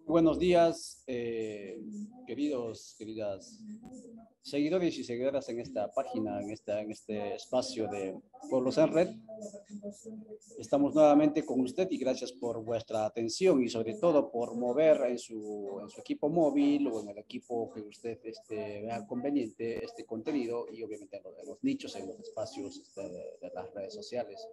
Buenos días, queridas seguidores y seguidoras en esta página, en este espacio de Pueblos en Red. Estamos nuevamente con usted y gracias por vuestra atención y sobre todo por mover en su equipo móvil o en el equipo que usted vea conveniente este contenido y obviamente en los nichos, en los espacios de las redes sociales.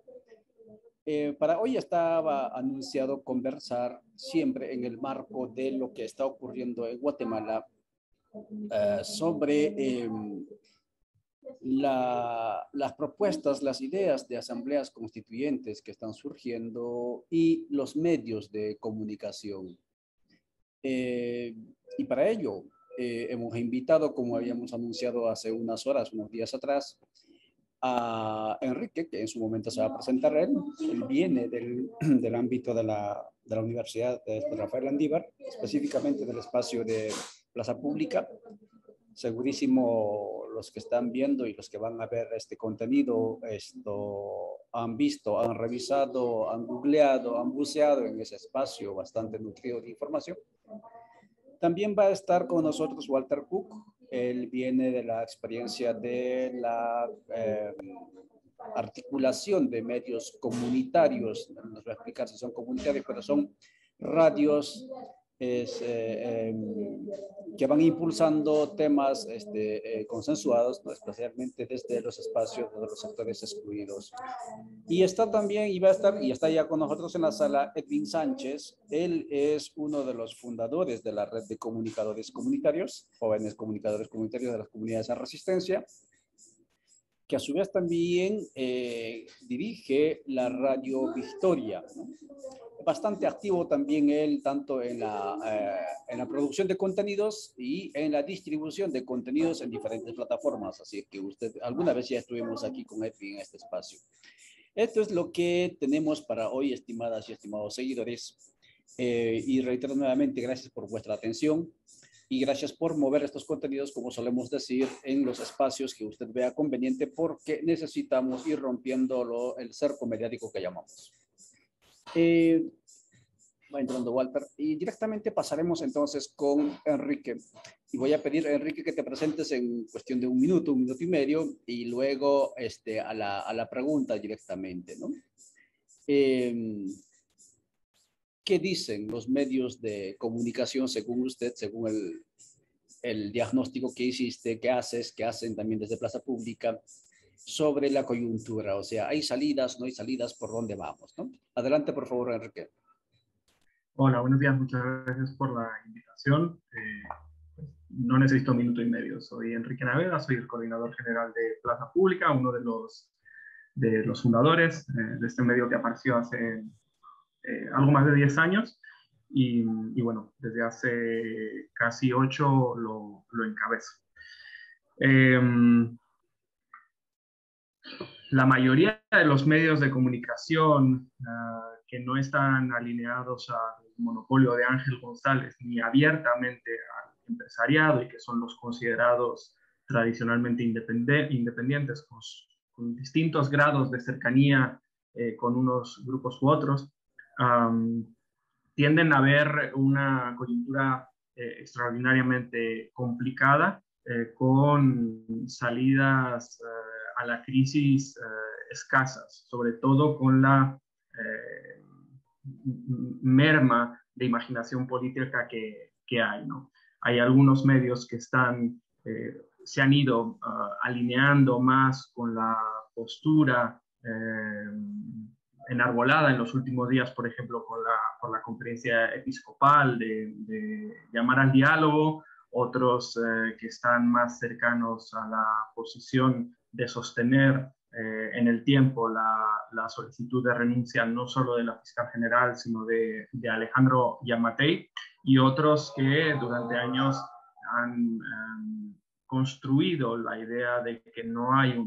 Para hoy estaba anunciado conversar siempre en el marco de lo que está ocurriendo en Guatemala sobre las propuestas, las ideas de asambleas constituyentes que están surgiendo y los medios de comunicación. Y para ello hemos invitado, como habíamos anunciado hace unas horas, unos días atrás, a Enrique, que en su momento se va a presentar él. Él viene del ámbito de la Universidad de Rafael Landívar, específicamente del espacio de Plaza Pública. Segurísimo los que están viendo y los que van a ver este contenido han visto, han revisado, han googleado, han buceado en ese espacio bastante nutrido de información. También va a estar con nosotros Walter Cook. Él viene de la experiencia de la articulación de medios comunitarios. No nos va a explicar si son comunitarios, pero son radios que van impulsando temas consensuados, ¿no? Especialmente desde los espacios de los sectores excluidos. Y está también, y va a estar, y está ya con nosotros en la sala, Edwin Sánchez. Él es uno de los fundadores de la red de comunicadores comunitarios, jóvenes comunicadores comunitarios de las comunidades en resistencia, que a su vez también dirige la Radio Victoria, ¿no? Bastante activo también él, tanto en la producción de contenidos y en la distribución de contenidos en diferentes plataformas. Así que usted, alguna vez ya estuvimos aquí con Edwin en este espacio. Esto es lo que tenemos para hoy, estimadas y estimados seguidores. Y reitero nuevamente, gracias por vuestra atención y gracias por mover estos contenidos, como solemos decir, en los espacios que usted vea conveniente, porque necesitamos ir rompiendo el cerco mediático que llamamos. Va entrando Walter y directamente pasaremos entonces con Enrique. Y voy a pedir a Enrique que te presentes en cuestión de un minuto y medio, y luego a la pregunta directamente, ¿no? ¿Qué dicen los medios de comunicación según usted, según el diagnóstico que hiciste, que hacen también desde Plaza Pública, sobre la coyuntura? O sea, ¿hay salidas, no hay salidas? ¿Por dónde vamos, no? Adelante, por favor, Enrique. Hola, buenos días, muchas gracias por la invitación. No necesito un minuto y medio. Soy Enrique Naveda, soy el coordinador general de Plaza Pública, uno de los fundadores de este medio que apareció hace algo más de 10 años y bueno, desde hace casi 8 lo encabezo. La mayoría de los medios de comunicación que no están alineados al monopolio de Ángel González ni abiertamente al empresariado y que son los considerados tradicionalmente independientes con distintos grados de cercanía con unos grupos u otros, tienden a ver una coyuntura extraordinariamente complicada con salidas a la crisis escasas, sobre todo con la merma de imaginación política que hay, ¿no? Hay algunos medios que se han ido alineando más con la postura enarbolada en los últimos días, por ejemplo, por la conferencia episcopal de llamar al diálogo, otros que están más cercanos a la posición de sostener en el tiempo la solicitud de renuncia no solo de la fiscal general, sino de Alejandro Yamatei, y otros que durante años han construido la idea de que no hay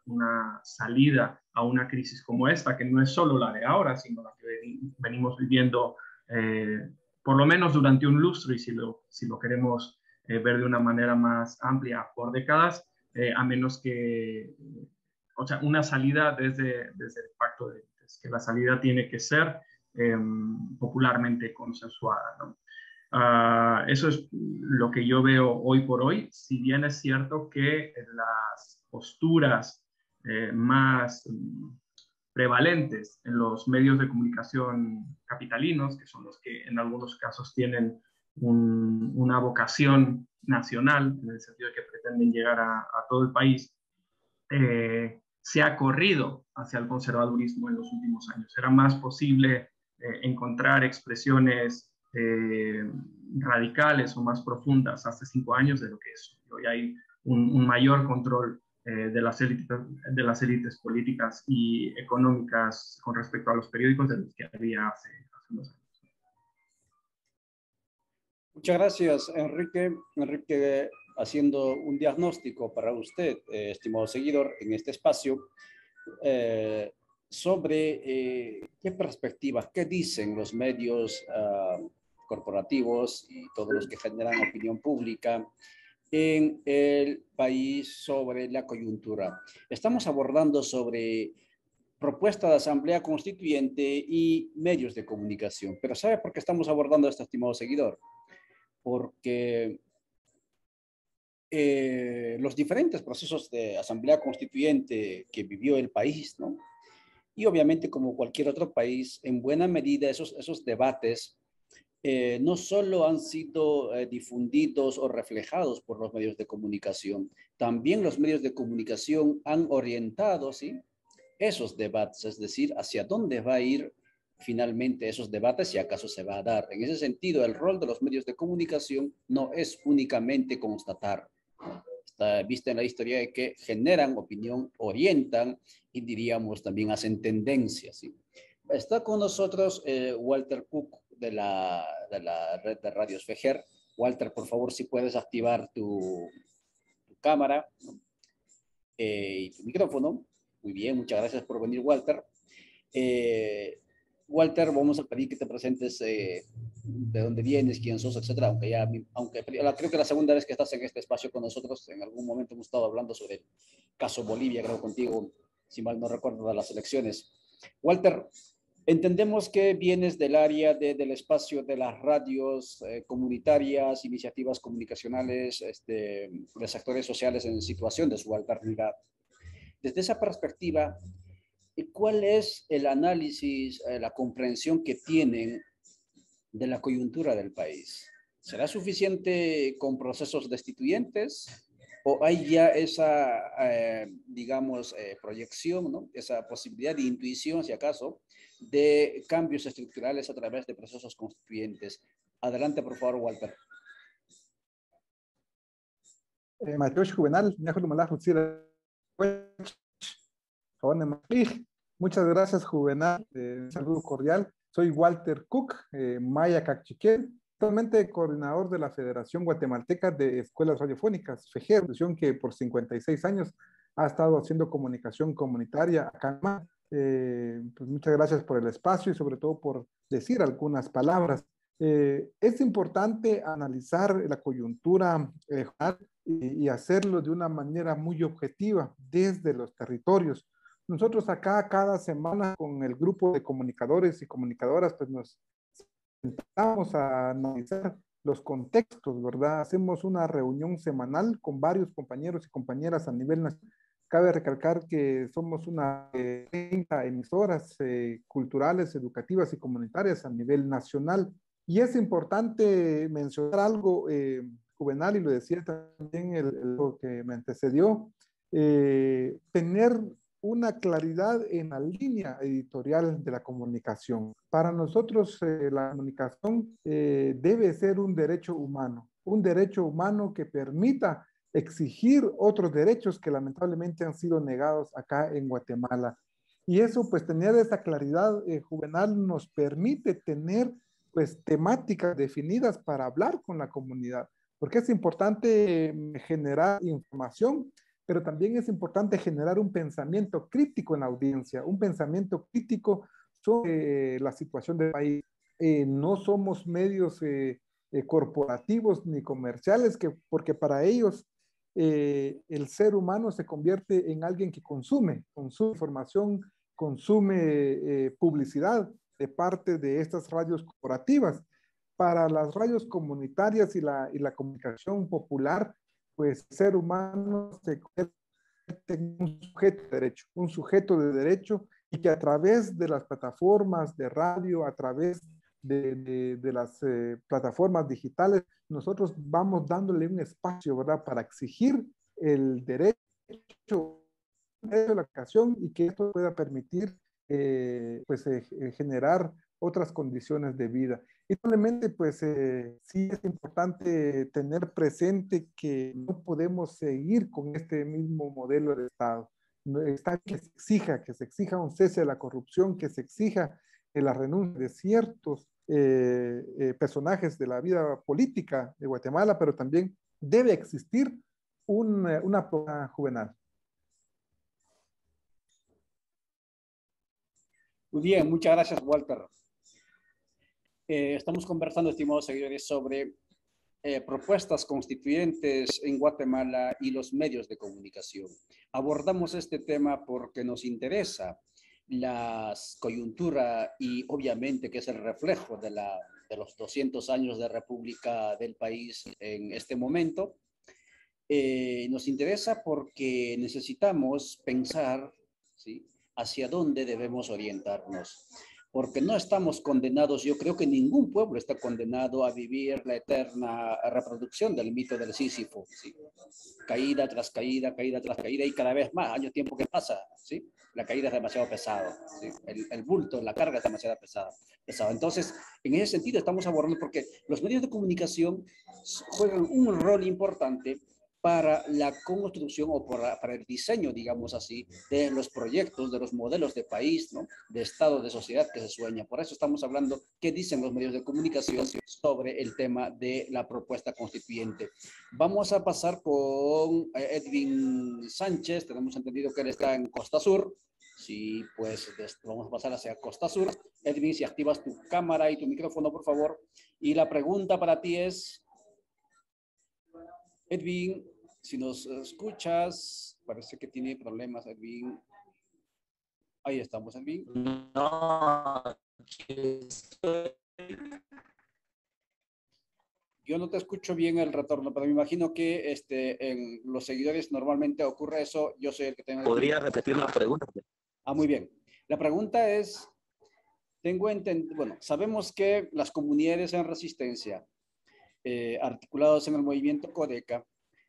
una salida a una crisis como esta, que no es solo la de ahora, sino la que venimos viviendo por lo menos durante un lustro, y si lo queremos ver de una manera más amplia, por décadas, a menos que, o sea, una salida desde el pacto de Entes, que la salida tiene que ser popularmente consensuada, ¿no? Eso es lo que yo veo hoy por hoy, si bien es cierto que las posturas más prevalentes en los medios de comunicación capitalinos, que son los que en algunos casos tienen una vocación nacional, en el sentido de que pretenden llegar a todo el país, se ha corrido hacia el conservadurismo en los últimos años. Era más posible encontrar expresiones radicales o más profundas hace 5 años de lo que es. Hoy hay un mayor control de las élites políticas y económicas con respecto a los periódicos de los que había hace unos años. Muchas gracias, Enrique. Enrique, haciendo un diagnóstico para usted, estimado seguidor, en este espacio, sobre qué perspectivas, qué dicen los medios corporativos y todos los que generan opinión pública en el país sobre la coyuntura. Estamos abordando sobre propuesta de asamblea constituyente y medios de comunicación. Pero ¿sabe por qué estamos abordando esto, estimado seguidor? Porque los diferentes procesos de asamblea constituyente que vivió el país, ¿no? Y obviamente, como cualquier otro país, en buena medida esos debates no solo han sido difundidos o reflejados por los medios de comunicación, también los medios de comunicación han orientado, ¿sí?, esos debates, es decir, hacia dónde va a ir finalmente esos debates, si acaso se va a dar. En ese sentido, el rol de los medios de comunicación no es únicamente constatar. Está vista en la historia de que generan opinión, orientan y diríamos también hacen tendencias, ¿sí? Está con nosotros Walter Cook de la red de radios FEJER. Walter, por favor, si puedes activar tu cámara y tu micrófono. Muy bien, muchas gracias por venir, Walter. Walter, vamos a pedir que te presentes de dónde vienes, quién sos, etcétera. Aunque creo que la segunda vez que estás en este espacio con nosotros, en algún momento hemos estado hablando sobre el caso Bolivia, creo contigo, si mal no recuerdo, de las elecciones. Walter, entendemos que vienes del área del espacio de las radios comunitarias, iniciativas comunicacionales, de sectores sociales en situación de subalternidad. Desde esa perspectiva, ¿cuál es el análisis, la comprensión que tienen de la coyuntura del país? ¿Será suficiente con procesos destituyentes o hay ya esa, digamos, proyección, ¿no?, esa posibilidad de intuición, si acaso, de cambios estructurales a través de procesos constituyentes? Adelante, por favor, Walter. Muchas gracias, Juvenal. Un saludo cordial. Soy Walter Cook, Maya Cachiquel, actualmente coordinador de la Federación Guatemalteca de Escuelas Radiofónicas, FEJER, institución que por 56 años ha estado haciendo comunicación comunitaria acá. Pues muchas gracias por el espacio y sobre todo por decir algunas palabras. Es importante analizar la coyuntura y hacerlo de una manera muy objetiva desde los territorios. Nosotros acá cada semana con el grupo de comunicadores y comunicadoras pues nos sentamos a analizar los contextos, ¿verdad? Hacemos una reunión semanal con varios compañeros y compañeras a nivel nacional. Cabe recalcar que somos unas 30 emisoras culturales, educativas y comunitarias a nivel nacional. Y es importante mencionar algo, Juvenal, y lo decía también el que me antecedió, tener una claridad en la línea editorial de la comunicación. Para nosotros la comunicación debe ser un derecho humano que permita exigir otros derechos que lamentablemente han sido negados acá en Guatemala. Y eso, pues tener esa claridad, Juvenal, nos permite tener pues temáticas definidas para hablar con la comunidad, porque es importante generar información, pero también es importante generar un pensamiento crítico en la audiencia, un pensamiento crítico sobre la situación del país. No somos medios corporativos ni comerciales, porque para ellos el ser humano se convierte en alguien que consume información, consume publicidad. de parte de estas radios corporativas. Para las radios comunitarias y la comunicación popular, pues el ser humano se convierte en un sujeto de derecho, y que a través de las plataformas de radio, a través de las plataformas digitales, nosotros vamos dándole un espacio, ¿verdad?, para exigir el derecho de la educación, y que esto pueda permitir generar otras condiciones de vida. Y probablemente, pues sí es importante tener presente que no podemos seguir con este mismo modelo de Estado. No, está que se exija un cese de la corrupción, que se exija la renuncia de ciertos personajes de la vida política de Guatemala, pero también debe existir una juvenal. Muy bien, muchas gracias, Walter. Estamos conversando, estimados seguidores, sobre propuestas constituyentes en Guatemala y los medios de comunicación. Abordamos este tema porque nos interesa la coyuntura y obviamente que es el reflejo de los 200 años de república del país en este momento. Nos interesa porque necesitamos pensar, ¿sí?, hacia dónde debemos orientarnos. Porque no estamos condenados, yo creo que ningún pueblo está condenado a vivir la eterna reproducción del mito del Sísifo, ¿sí? Caída tras caída, caída tras caída, y cada vez más, año tiempo que pasa, ¿sí? La caída es demasiado pesada, ¿sí? El bulto, la carga es demasiado pesada. Entonces, en ese sentido estamos abordando, porque los medios de comunicación juegan un rol importante para la construcción o para el diseño, digamos así, de los proyectos, de los modelos de país, ¿no?, de Estado, de sociedad que se sueña. Por eso estamos hablando qué dicen los medios de comunicación sobre el tema de la propuesta constituyente. Vamos a pasar con Edwin Sánchez. Tenemos entendido que él está en Costa Sur. Sí, pues vamos a pasar hacia Costa Sur. Edwin, si activas tu cámara y tu micrófono, por favor. Y la pregunta para ti es, Edwin, si nos escuchas, parece que tiene problemas, Edwin. Ahí estamos, Edwin. No, yo no te escucho bien el retorno, pero me imagino que en los seguidores normalmente ocurre eso. Yo soy el que tengo... ¿Podría repetir la pregunta? Muy bien. La pregunta es, bueno, sabemos que las comunidades en resistencia, articulados en el movimiento Codeca,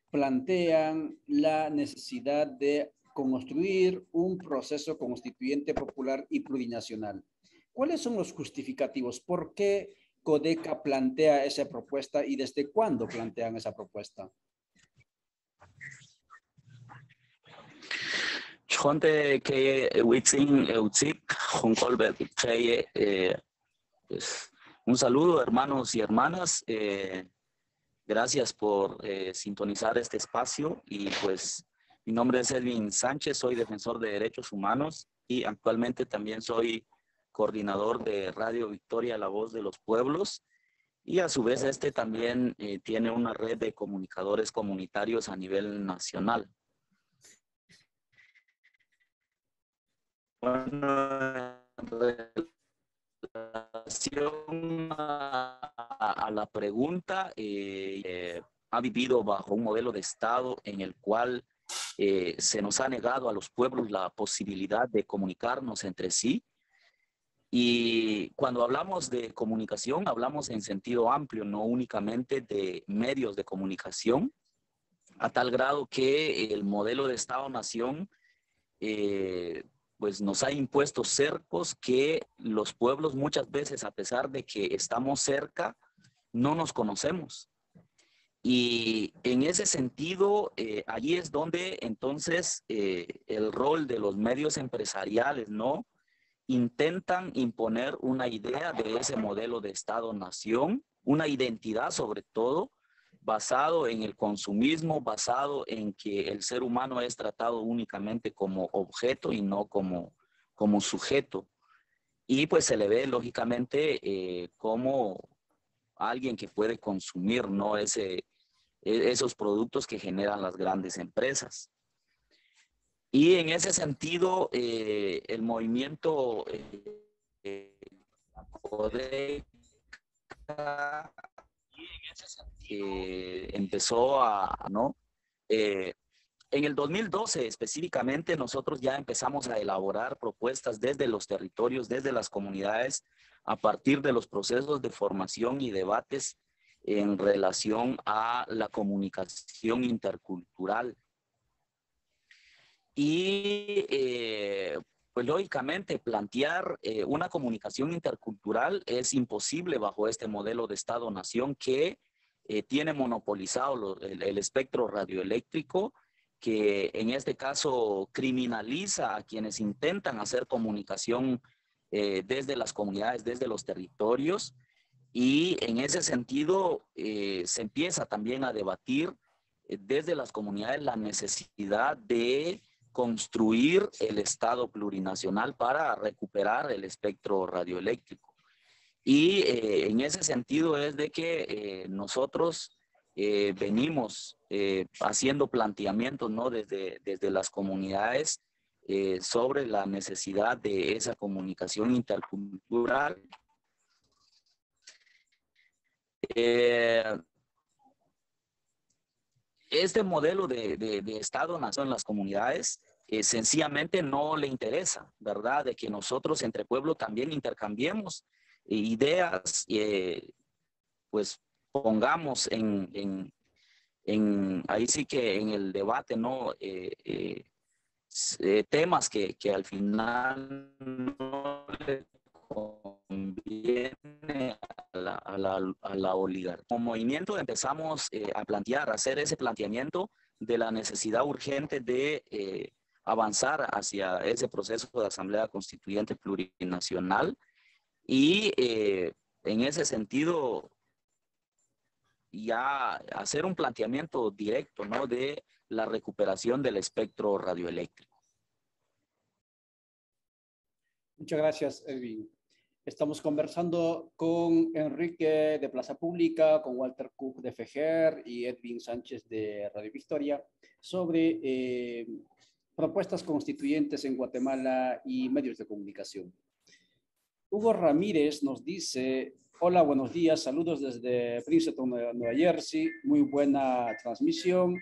plantean la necesidad de construir un proceso constituyente popular y plurinacional. ¿Cuáles son los justificativos? ¿Por qué Codeca plantea esa propuesta y desde cuándo plantean esa propuesta? Chonte que Witzing Eutzik, un saludo, hermanos y hermanas. Gracias por sintonizar este espacio, y pues mi nombre es Edwin Sánchez, soy defensor de derechos humanos y actualmente también soy coordinador de Radio Victoria, la voz de los pueblos, y a su vez también tiene una red de comunicadores comunitarios a nivel nacional. Bueno, en relación a la pregunta, ha vivido bajo un modelo de Estado en el cual se nos ha negado a los pueblos la posibilidad de comunicarnos entre sí. Y cuando hablamos de comunicación, hablamos en sentido amplio, no únicamente de medios de comunicación, a tal grado que el modelo de Estado-Nación pues nos ha impuesto cercos que los pueblos muchas veces, a pesar de que estamos cerca, no nos conocemos. Y en ese sentido, allí es donde entonces el rol de los medios empresariales, ¿no?, intentan imponer una idea de ese modelo de Estado-Nación, una identidad sobre todo, basado en el consumismo, basado en que el ser humano es tratado únicamente como objeto y no como sujeto. Y pues se le ve lógicamente como alguien que puede consumir, ¿no?, esos productos que generan las grandes empresas. Y en ese sentido, el movimiento empezó ¿no? En el 2012 específicamente nosotros ya empezamos a elaborar propuestas desde los territorios, desde las comunidades, a partir de los procesos de formación y debates en relación a la comunicación intercultural. Y pues lógicamente plantear una comunicación intercultural es imposible bajo este modelo de Estado-Nación que tiene monopolizado el espectro radioeléctrico, que en este caso criminaliza a quienes intentan hacer comunicación desde las comunidades, desde los territorios, y en ese sentido se empieza también a debatir desde las comunidades la necesidad de construir el Estado plurinacional para recuperar el espectro radioeléctrico. Y en ese sentido es de que nosotros venimos haciendo planteamientos, ¿no? desde las comunidades sobre la necesidad de esa comunicación intercultural. Este modelo de Estado-Nación en las comunidades sencillamente no le interesa, ¿verdad? De que nosotros entre pueblo también intercambiemos ideas, pues pongamos ahí sí que en el debate, ¿no? Temas que al final no le conviene a la oligarquía. Como movimiento empezamos a hacer ese planteamiento de la necesidad urgente de avanzar hacia ese proceso de asamblea constituyente plurinacional y en ese sentido ya hacer un planteamiento directo, ¿no? de la recuperación del espectro radioeléctrico. Muchas gracias, Edwin. Estamos conversando con Enrique de Plaza Pública, con Walter Cook de FEGER y Edwin Sánchez de Radio Victoria sobre propuestas constituyentes en Guatemala y medios de comunicación. Hugo Ramírez nos dice: hola, buenos días, saludos desde Princeton, Nueva Jersey, muy buena transmisión.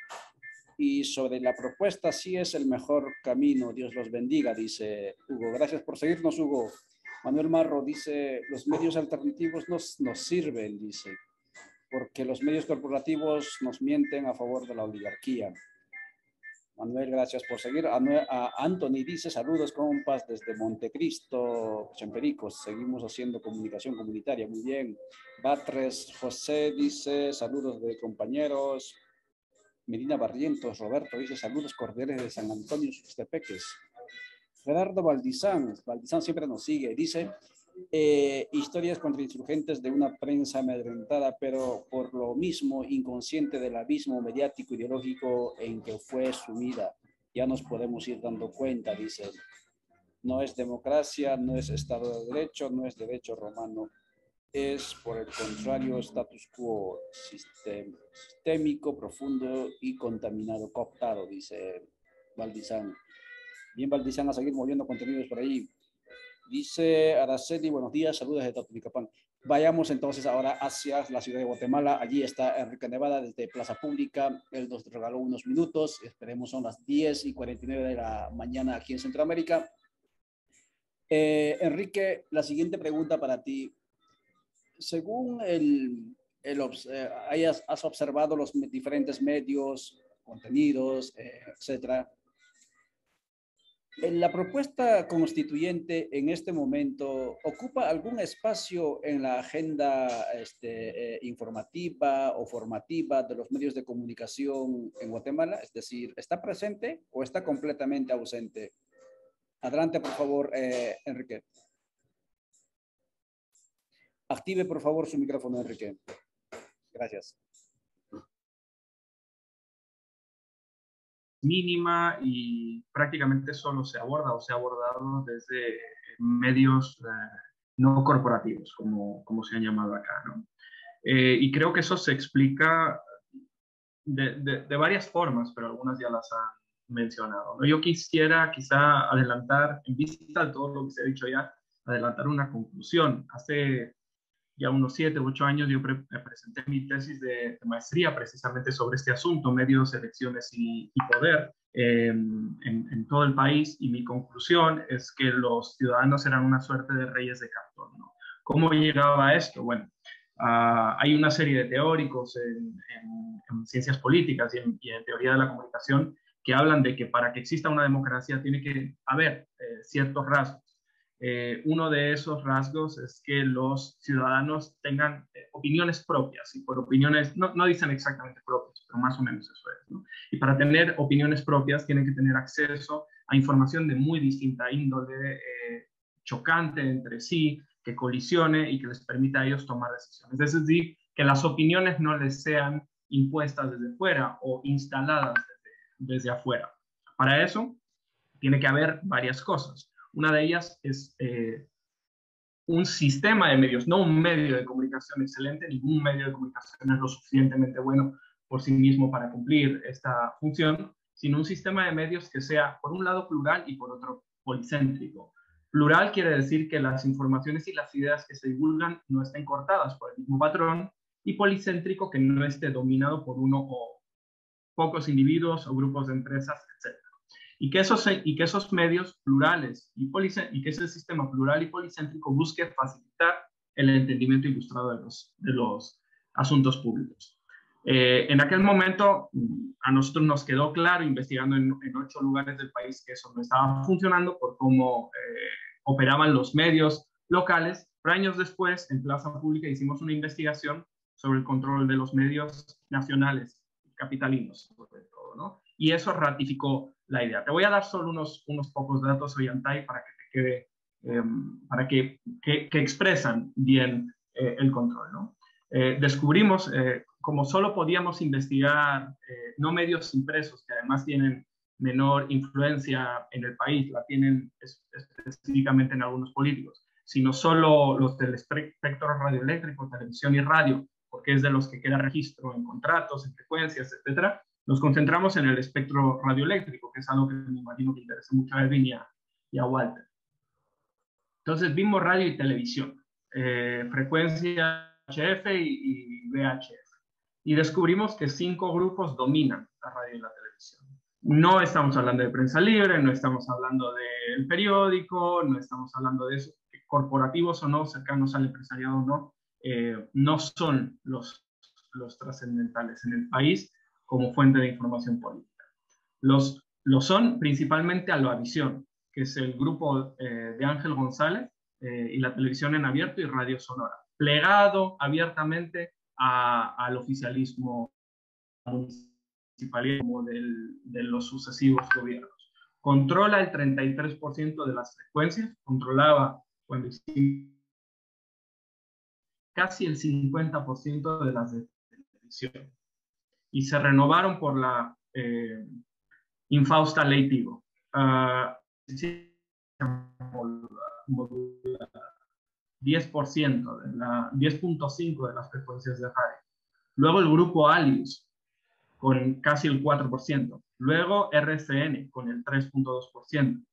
Y sobre la propuesta, sí es el mejor camino, Dios los bendiga, dice Hugo. Gracias por seguirnos, Hugo. Manuel Marro dice: los medios alternativos nos sirven, dice, porque los medios corporativos nos mienten a favor de la oligarquía. Manuel, gracias por seguir. Anthony dice: saludos, compas, desde Montecristo, Chempericos. Seguimos haciendo comunicación comunitaria. Muy bien. Batres José dice: saludos de compañeros. Medina Barrientos Roberto dice: saludos cordiales de San Antonio, Suxtepeques. Gerardo Valdizán siempre nos sigue. Dice: historias contra insurgentes de una prensa amedrentada, pero por lo mismo inconsciente del abismo mediático ideológico en que fue sumida. Ya nos podemos ir dando cuenta, dice. No es democracia, no es Estado de Derecho, no es derecho romano. Es, por el contrario, status quo sistémico, profundo y contaminado, cooptado, dice Valdizán. Bien, Valdizán, a seguir moviendo contenidos por ahí. Dice Araceli: buenos días, saludos de Totonicapán. Vayamos entonces ahora hacia la ciudad de Guatemala. Allí está Enrique Nevada desde Plaza Pública. Él nos regaló unos minutos. Esperemos son las 10:49 de la mañana aquí en Centroamérica. Enrique, la siguiente pregunta para ti. Según has observado los diferentes medios, contenidos, etcétera, ¿la propuesta constituyente en este momento ocupa algún espacio en la agenda informativa o formativa de los medios de comunicación en Guatemala? Es decir, ¿está presente o está completamente ausente? Adelante, por favor, Enrique. Active, por favor, su micrófono, Enrique. Gracias. Mínima y prácticamente solo se aborda o se ha abordado desde medios no corporativos, como se han llamado acá, ¿no? Y creo que eso se explica de varias formas, pero algunas ya las han mencionado, ¿no? Yo quisiera quizá adelantar, en vista de todo lo que se ha dicho ya, adelantar una conclusión. Hace ya unos 7 u 8 años yo presenté mi tesis de maestría precisamente sobre este asunto, medios, elecciones y poder en todo el país, y mi conclusión es que los ciudadanos eran una suerte de reyes de cartón, ¿no? ¿Cómo llegaba a esto? Bueno, hay una serie de teóricos en ciencias políticas y en teoría de la comunicación que hablan de que para que exista una democracia tiene que haber ciertos rasgos. Uno de esos rasgos es que los ciudadanos tengan opiniones propias, y por opiniones, no dicen exactamente propias, pero más o menos eso es, ¿no? Y para tener opiniones propias tienen que tener acceso a información de muy distinta índole, chocante entre sí, que colisione y que les permita a ellos tomar decisiones. Es decir, que las opiniones no les sean impuestas desde fuera o instaladas desde afuera. Para eso tiene que haber varias cosas. Una de ellas es un sistema de medios, no un medio de comunicación excelente. Ningún medio de comunicación es lo suficientemente bueno por sí mismo para cumplir esta función, sino un sistema de medios que sea, por un lado, plural y por otro, policéntrico. Plural quiere decir que las informaciones y las ideas que se divulgan no estén cortadas por el mismo patrón, y policéntrico, que no esté dominado por uno o pocos individuos o grupos de empresas, etc. Y que esos medios plurales y que ese sistema plural y policéntrico busque facilitar el entendimiento ilustrado de los asuntos públicos. En aquel momento a nosotros nos quedó claro, investigando en 8 lugares del país, que eso no estaba funcionando por cómo operaban los medios locales. Pero años después, en Plaza Pública, hicimos una investigación sobre el control de los medios nacionales, capitalinos, sobre todo, ¿no? Y eso ratificó la idea. Te voy a dar solo unos pocos datos, Ollantay, para que te quede, para que expresan bien el control, ¿no? Descubrimos, como solo podíamos investigar no medios impresos, que además tienen menor influencia en el país, la tienen específicamente en algunos políticos, sino solo los del espectro radioeléctrico, televisión y radio, porque es de los que queda registro en contratos, en frecuencias, etcétera. Nos concentramos en el espectro radioeléctrico, que es algo que me imagino que interesa mucho a Edwin y a Walter. Entonces vimos radio y televisión, frecuencia HF y VHF, y descubrimos que 5 grupos dominan la radio y la televisión. No estamos hablando de prensa libre, no estamos hablando del periódico, no estamos hablando de eso, corporativos o no, cercanos al empresariado o no, no son los trascendentales en el país como fuente de información política. Lo son principalmente Alvavisión, que es el grupo de Ángel González, y la televisión en abierto y Radio Sonora, plegado abiertamente al oficialismo municipalismo de los sucesivos gobiernos. Controla el 33% de las frecuencias, controlaba cuando casi el 50% de las de televisión, y se renovaron por la infausta ley Tigo. 10.5 de las frecuencias de radio. Luego el grupo Alius, con casi el 4%. Luego RCN, con el 3.2%.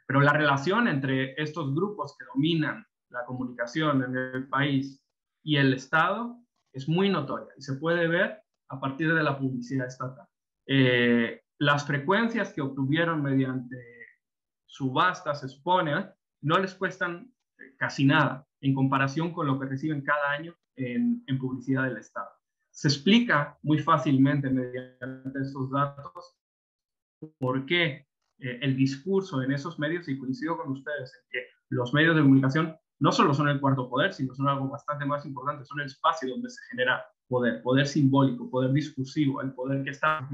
Pero la relación entre estos grupos que dominan la comunicación en el país y el Estado es muy notoria, y se puede ver a partir de la publicidad estatal. Las frecuencias que obtuvieron mediante subasta, se supone, no les cuestan casi nada en comparación con lo que reciben cada año en publicidad del Estado. Se explica muy fácilmente mediante esos datos por qué el discurso en esos medios, y coincido con ustedes en que los medios de comunicación no solo son el cuarto poder, sino son algo bastante más importante, son el espacio donde se genera poder, poder simbólico, poder discursivo, el poder que está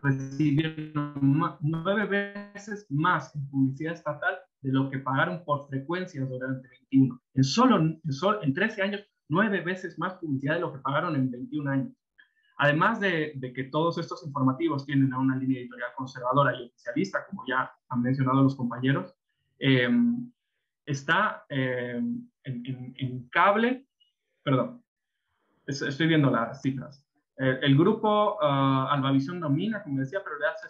recibieron 9 veces más en publicidad estatal de lo que pagaron por frecuencias durante 21. En 13 años, 9 veces más publicidad de lo que pagaron en 21 años. Además de que todos estos informativos tienen una línea editorial conservadora y oficialista, como ya han mencionado los compañeros, está en cable, perdón, estoy viendo las cifras. El grupo Albavisión domina, como decía, pero le hace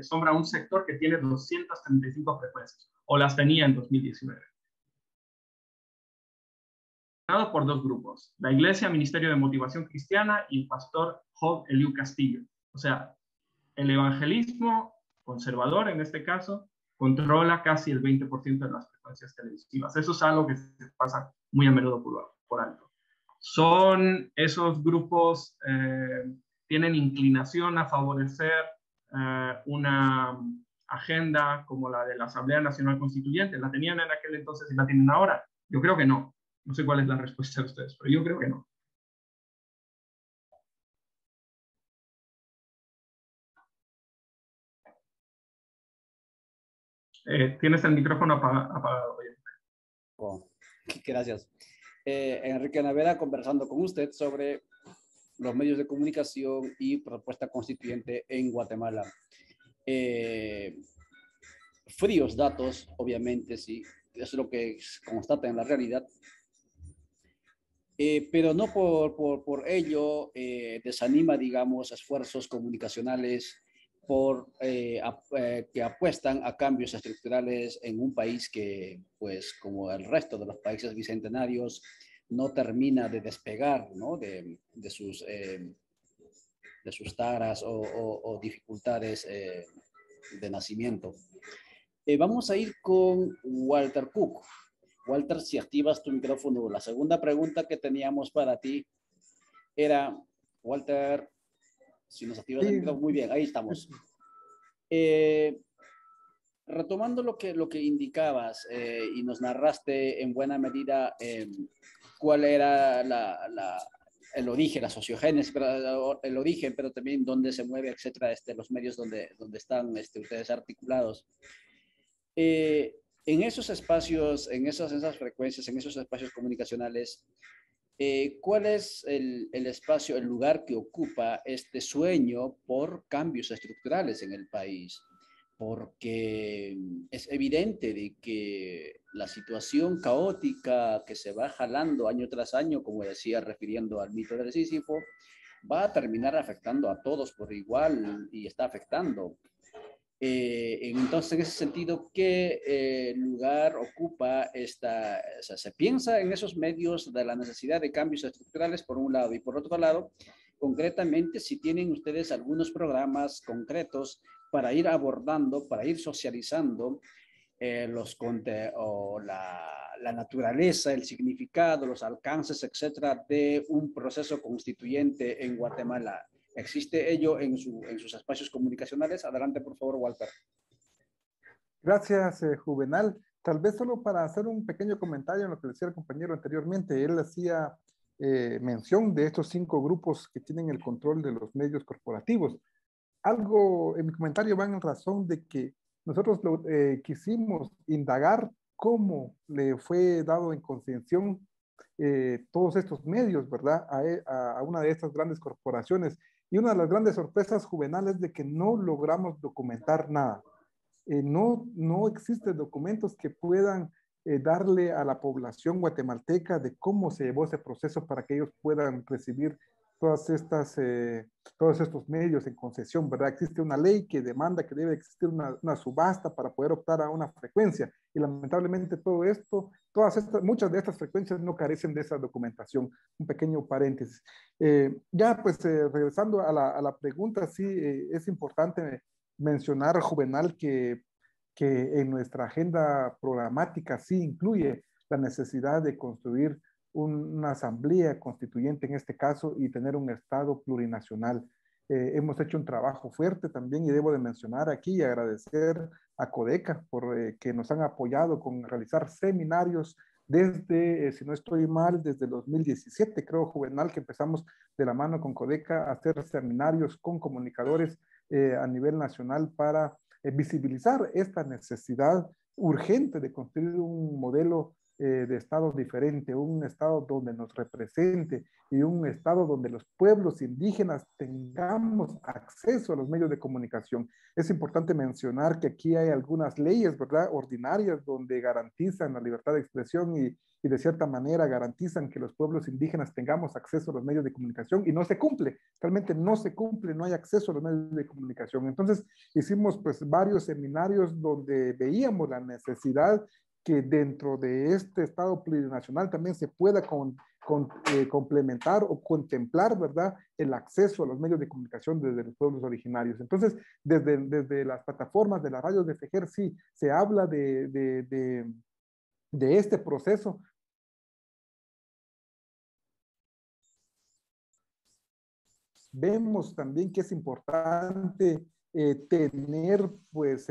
sombra a un sector que tiene 235 frecuencias, o las tenía en 2019. Por dos grupos, la Iglesia Ministerio de Motivación Cristiana y el pastor Job Eliu Castillo. O sea, el evangelismo conservador, en este caso, controla casi el 20% de las frecuencias televisivas. Eso es algo que se pasa muy a menudo por alto. Son esos grupos, tienen inclinación a favorecer una agenda como la de la Asamblea Nacional Constituyente. ¿La tenían en aquel entonces y la tienen ahora? Yo creo que no. No sé cuál es la respuesta de ustedes, pero yo creo que no. Tienes el micrófono apagado. Oh, gracias. Enrique Navera, conversando con usted sobre los medios de comunicación y propuesta constituyente en Guatemala. Fríos datos, obviamente, sí, es lo que constata en la realidad. Pero no por ello desanima, digamos, esfuerzos comunicacionales que apuestan a cambios estructurales en un país que, pues, como el resto de los países bicentenarios, no termina de despegar, ¿no? de sus taras o dificultades de nacimiento. Vamos a ir con Walter Cook. Walter, si activas tu micrófono. La segunda pregunta que teníamos para ti era, Walter, si nos activas el micrófono, muy bien, ahí estamos. Retomando lo que indicabas y nos narraste en buena medida cuál era el origen, la sociogénesis, el origen, pero también dónde se mueve, etcétera, los medios donde están ustedes articulados. En esos espacios, en esas frecuencias, en esos espacios comunicacionales, ¿cuál es el espacio, el lugar que ocupa este sueño por cambios estructurales en el país? Porque es evidente de que la situación caótica que se va jalando año tras año, como decía, refiriendo al mito del Sísifo, va a terminar afectando a todos por igual y está afectando. Entonces, en ese sentido, ¿qué lugar ocupa o sea, se piensa en esos medios de la necesidad de cambios estructurales por un lado y por otro lado, concretamente, si tienen ustedes algunos programas concretos para ir abordando, para ir socializando la naturaleza, el significado, los alcances, etcétera, de un proceso constituyente en Guatemala. ¿Existe ello en sus espacios comunicacionales? Adelante, por favor, Walter. Gracias, Juvenal. Tal vez solo para hacer un pequeño comentario en lo que decía el compañero anteriormente. Él hacía mención de estos 5 grupos que tienen el control de los medios corporativos. Algo en mi comentario va en razón de que nosotros quisimos indagar cómo le fue dado en concesión todos estos medios, ¿verdad? A una de estas grandes corporaciones. Y una de las grandes sorpresas juvenales de que no logramos documentar nada. No existen documentos que puedan darle a la población guatemalteca de cómo se llevó ese proceso para que ellos puedan recibir todos estos medios en concesión, ¿verdad? Existe una ley que demanda que debe existir una subasta para poder optar a una frecuencia y lamentablemente muchas de estas frecuencias no carecen de esa documentación. Un pequeño paréntesis. Regresando a la pregunta, sí, es importante mencionar, Juvenal, que en nuestra agenda programática sí incluye la necesidad de construir una asamblea constituyente en este caso y tener un Estado plurinacional. Hemos hecho un trabajo fuerte también y debo de mencionar aquí y agradecer a Codeca por que nos han apoyado con realizar seminarios desde, si no estoy mal, desde el 2017, creo, Juvenal, que empezamos de la mano con Codeca a hacer seminarios con comunicadores a nivel nacional para visibilizar esta necesidad urgente de construir un modelo de Estado diferente, un Estado donde nos represente y un Estado donde los pueblos indígenas tengamos acceso a los medios de comunicación. Es importante mencionar que aquí hay algunas leyes, ¿verdad?, ordinarias donde garantizan la libertad de expresión y de cierta manera garantizan que los pueblos indígenas tengamos acceso a los medios de comunicación y no se cumple, realmente no se cumple, no hay acceso a los medios de comunicación. Entonces hicimos pues varios seminarios donde veíamos la necesidad que dentro de este Estado plurinacional también se pueda complementar o contemplar, ¿verdad?, el acceso a los medios de comunicación desde los pueblos originarios. Entonces, desde las plataformas de las radios de FEJER, sí, se habla de este proceso. Vemos también que es importante tener pues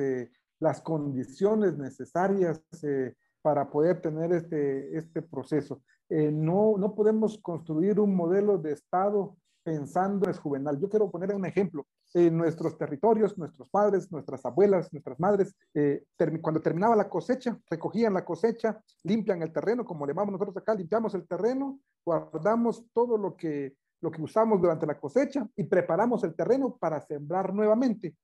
las condiciones necesarias para poder tener este proceso. No podemos construir un modelo de Estado pensando en juvenal. Yo quiero poner un ejemplo. En nuestros territorios, nuestros padres, nuestras abuelas, nuestras madres, cuando terminaba la cosecha, recogían la cosecha, limpian el terreno, como le llamamos nosotros acá, limpiamos el terreno, guardamos todo lo que usamos durante la cosecha y preparamos el terreno para sembrar nuevamente.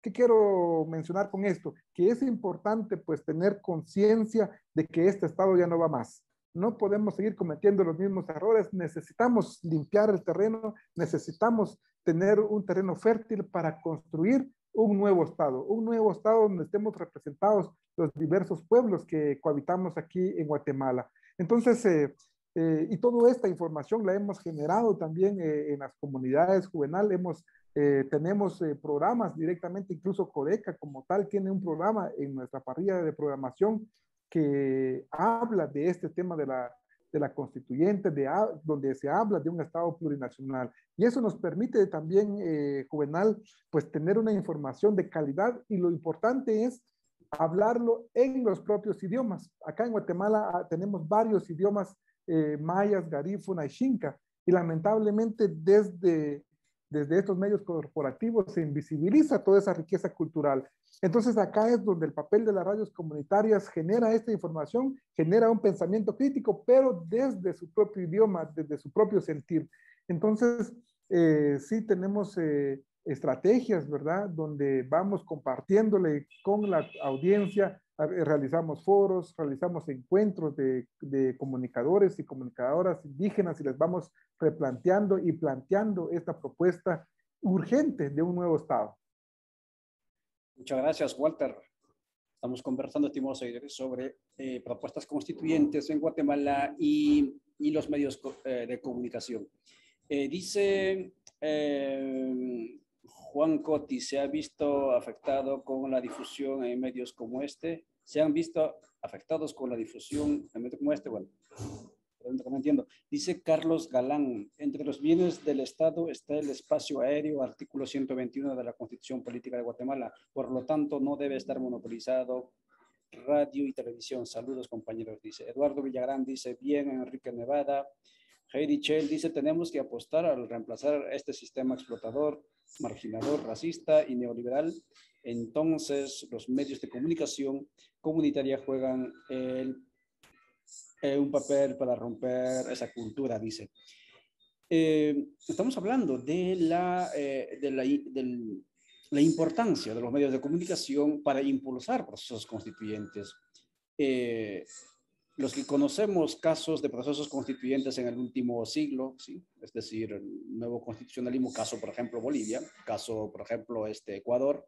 ¿Qué quiero mencionar con esto? Que es importante pues tener conciencia de que este estado ya no va más. No podemos seguir cometiendo los mismos errores. Necesitamos limpiar el terreno, necesitamos tener un terreno fértil para construir un nuevo estado donde estemos representados los diversos pueblos que cohabitamos aquí en Guatemala. Entonces, y toda esta información la hemos generado también en las comunidades juvenil. Tenemos programas directamente, incluso Codeca como tal tiene un programa en nuestra parrilla de programación que habla de este tema de la constituyente, donde se habla de un Estado plurinacional. Y eso nos permite también, Juvenal, pues tener una información de calidad, y lo importante es hablarlo en los propios idiomas. Acá en Guatemala tenemos varios idiomas, mayas, garífuna y xinca, y lamentablemente desde estos medios corporativos se invisibiliza toda esa riqueza cultural. Entonces acá es donde el papel de las radios comunitarias genera esta información, genera un pensamiento crítico, pero desde su propio idioma, desde su propio sentir. Entonces, sí tenemos estrategias, ¿verdad?, donde vamos compartiéndole con la audiencia. Realizamos foros, realizamos encuentros de comunicadores y comunicadoras indígenas y les vamos replanteando y planteando esta propuesta urgente de un nuevo Estado. Muchas gracias, Walter. Estamos conversando, estimados seguidores, sobre propuestas constituyentes en Guatemala y los medios de comunicación. Dice Juan Coti, ¿se ha visto afectado con la difusión en medios como este? ¿Se han visto afectados con la difusión en medios como este? Bueno, no entiendo. Dice Carlos Galán, entre los bienes del Estado está el espacio aéreo, artículo 121 de la Constitución Política de Guatemala. Por lo tanto, no debe estar monopolizado radio y televisión. Saludos, compañeros, dice. Eduardo Villagrán dice, bien, Enrique Nevada. Heidi Chell dice, tenemos que apostar al reemplazar este sistema explotador, marginador, racista y neoliberal. Entonces, los medios de comunicación comunitaria juegan un papel para romper esa cultura, dice. Estamos hablando de la importancia de los medios de comunicación para impulsar procesos constituyentes. Los que conocemos casos de procesos constituyentes en el último siglo, ¿sí?, es decir, el nuevo constitucionalismo, caso, por ejemplo, Bolivia, caso, por ejemplo, Ecuador,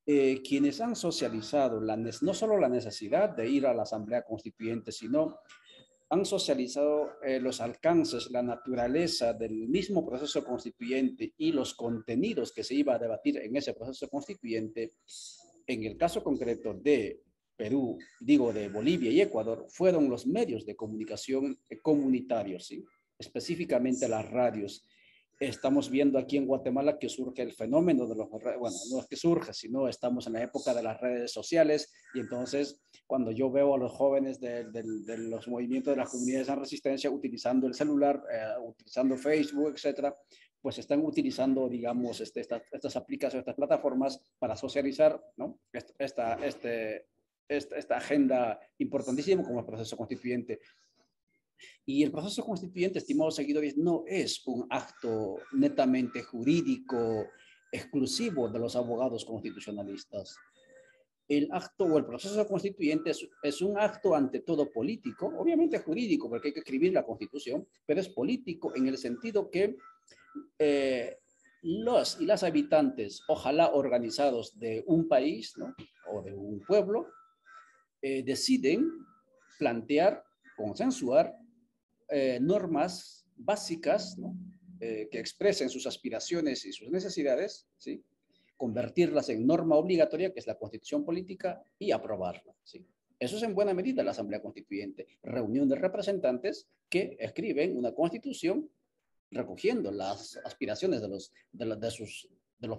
quienes han socializado no solo la necesidad de ir a la Asamblea Constituyente, sino han socializado los alcances, la naturaleza del mismo proceso constituyente y los contenidos que se iba a debatir en ese proceso constituyente. En el caso concreto de Perú, de Bolivia y Ecuador, fueron los medios de comunicación comunitarios, ¿sí?, específicamente las radios. Estamos viendo aquí en Guatemala que surge el fenómeno de bueno, no es que surge, sino estamos en la época de las redes sociales, y entonces cuando yo veo a los jóvenes de los movimientos de las comunidades en resistencia utilizando el celular, utilizando Facebook, etcétera, pues están utilizando, digamos, estas aplicaciones, estas plataformas para socializar, ¿no?, esta agenda importantísima como el proceso constituyente. Y el proceso constituyente, estimados seguidores, no es un acto netamente jurídico exclusivo de los abogados constitucionalistas. El acto o el proceso constituyente es un acto ante todo político, obviamente jurídico, porque hay que escribir la Constitución, pero es político en el sentido que los y las habitantes, ojalá organizados de un país, ¿no?, o de un pueblo, deciden plantear, consensuar normas básicas, ¿no?, que expresen sus aspiraciones y sus necesidades, ¿sí?, convertirlas en norma obligatoria, que es la Constitución política, y aprobarla, ¿sí? Eso es en buena medida la Asamblea Constituyente, reunión de representantes que escriben una Constitución recogiendo las aspiraciones de los